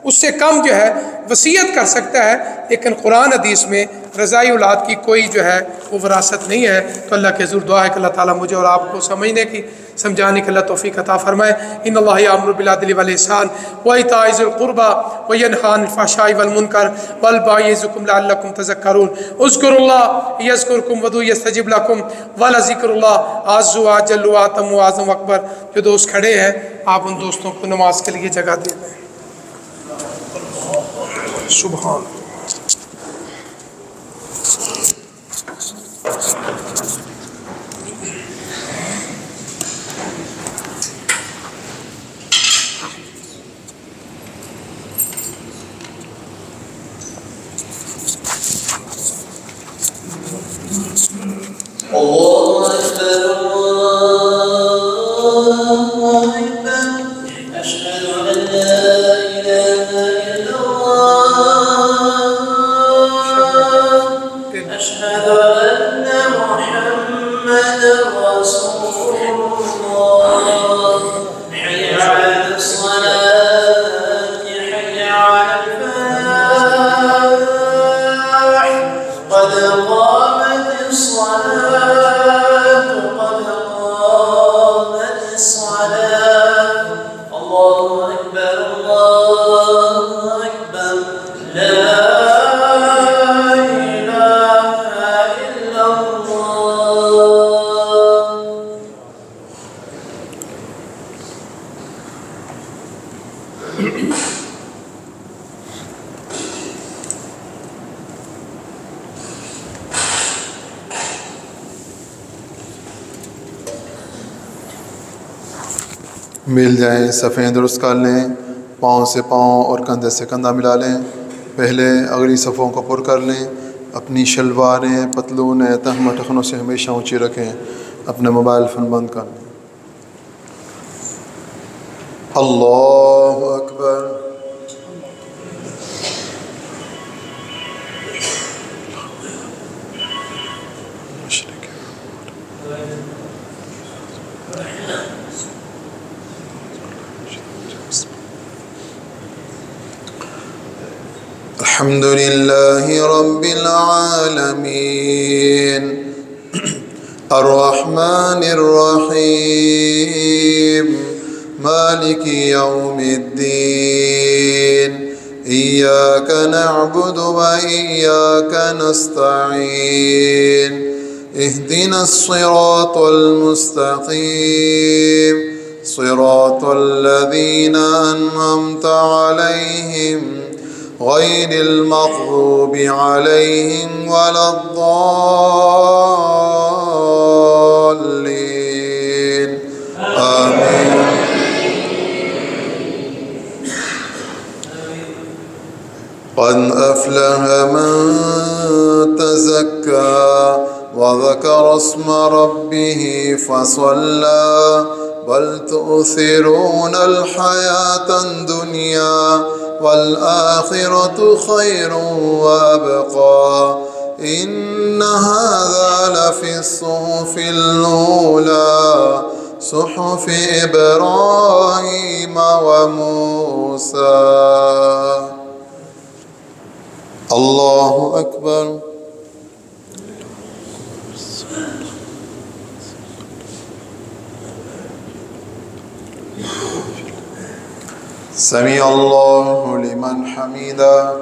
اس سے کم جو ہے وصیت کر سکتا ہے، لیکن قرآن حدیث میں رضائی اولاد کی کوئی جو ہے وہ وراثت نہیں ہے۔ تو اللہ کے حضور دعا ہے کہ اللہ تعالیٰ مجھے اور آپ کو سمجھنے کی، سمجھانے کی اللہ توفیق عطا فرمائے۔ ان اللہ یأمر بالعدل والإحسان وإیتاء ذی القربى وینہی عن الفحشاء والمنکر والبغی یعظکم لعلکم تذکرون۔ اذکروا اللہ یذکرکم وادعوہ یستجب لکم ولذکر اللہ اعز واجل واعظم واعظم اکبر۔ جو دوست کھڑے ہیں آپ ان دوستوں کو نماز کے لیے جگہ دے دیں۔ سبحان اللہ اکبر اللہ اکبر اشہد ان لا الہ الا اللہ اشہد ان محمد رسول اللہ حی علی الصلاة حی علی الفلاح قد قامت الصلاة قد قامت الصلاة الله أكبر لا إله إلا الله۔ مل جائیں، صفیں درست کر لیں، پاؤں سے پاؤں اور کندھے سے کندھا ملا لیں۔ پہلے اگلی صفوں کو پر کر لیں، اپنی شلواریں، پتلونیں تہمہ ٹخنوں سے ہمیشہ اونچی رکھیں، اپنے موبائل فون بند کر لیں۔ اللہ اکبر۔ الحمد لله رب العالمين الرحمن الرحيم مالك يوم الدين إياك نعبد وإياك نستعين اهدنا الصراط المستقيم صراط الذين أنعمت عليهم غير المغضوب عليهم ولا الضالين آمين۔ قد أفلح من تزكى وذكر اسم ربه فصلى بل تؤثرون الحياة الدنيا والآخرة خير وأبقى إن هذا لفي الصحف الأولى صحف إبراهيم وموسى. الله أكبر. سمع الله لمن حمده.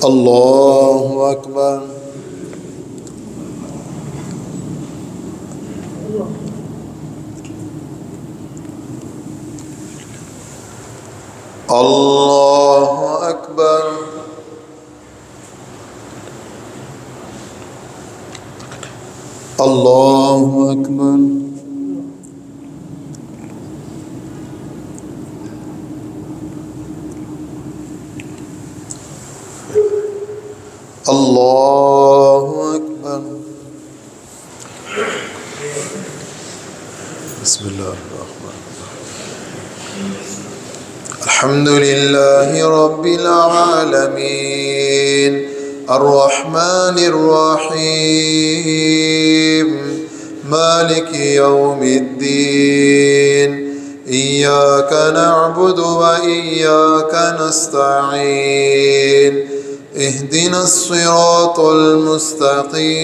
الله أكبر. الله أكبر. الله أكبر. الله أكبر. بسم الله الرحمن الرحيم. الحمد لله رب العالمين الرحمن الرحيم مالك يوم الدين إياك نعبد وإياك نستعين اهدنا الصراط المستقيم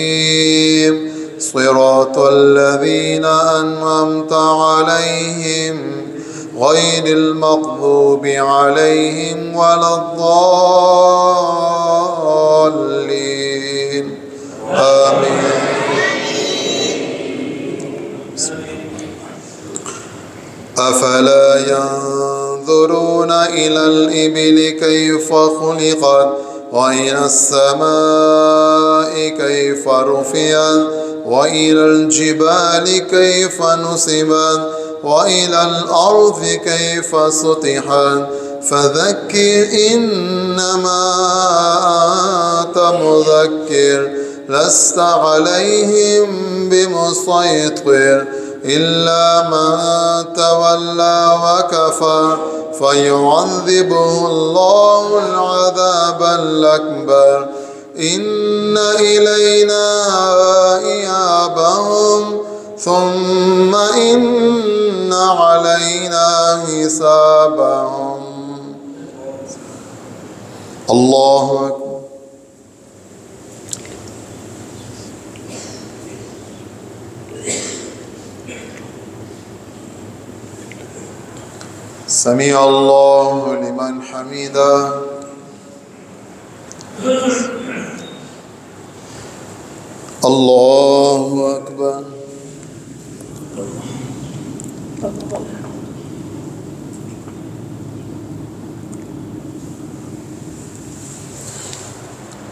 صراط الذين أنعمت عليهم غير المغضوب عليهم ولا الضالين آمين. أفلا ينظرون إلى الإبل كيف خلقت وإلى السماء كيف رفعت وإلى الجبال كيف نصبت وإلى الأرض كيف سطحت فذكر إنما أنت مذكر لست عليهم بمسيطر إلا من تولى وكفر فيعذبه الله العذاب الأكبر إن إلينا إيابهم ثم إن علينا حسابهم. الله أكبر. سمع الله لمن حمده. الله أكبر.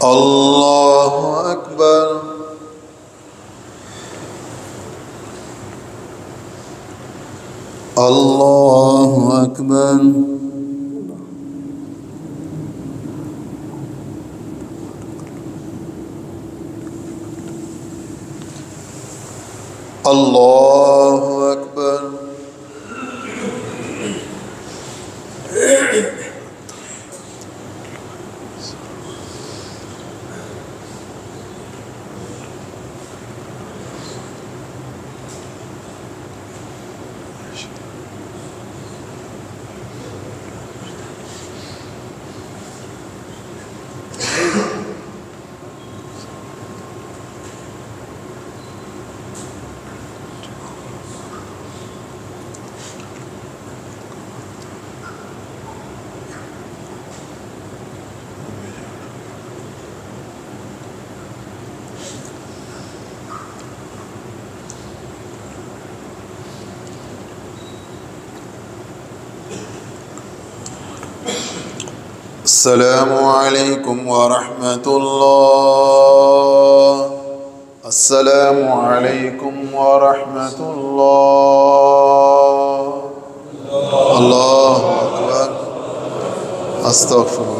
الله أكبر. الله أكبر. الله أكبر. السلام عليكم ورحمة الله. السلام عليكم ورحمة الله. الله أكبر. أستغفر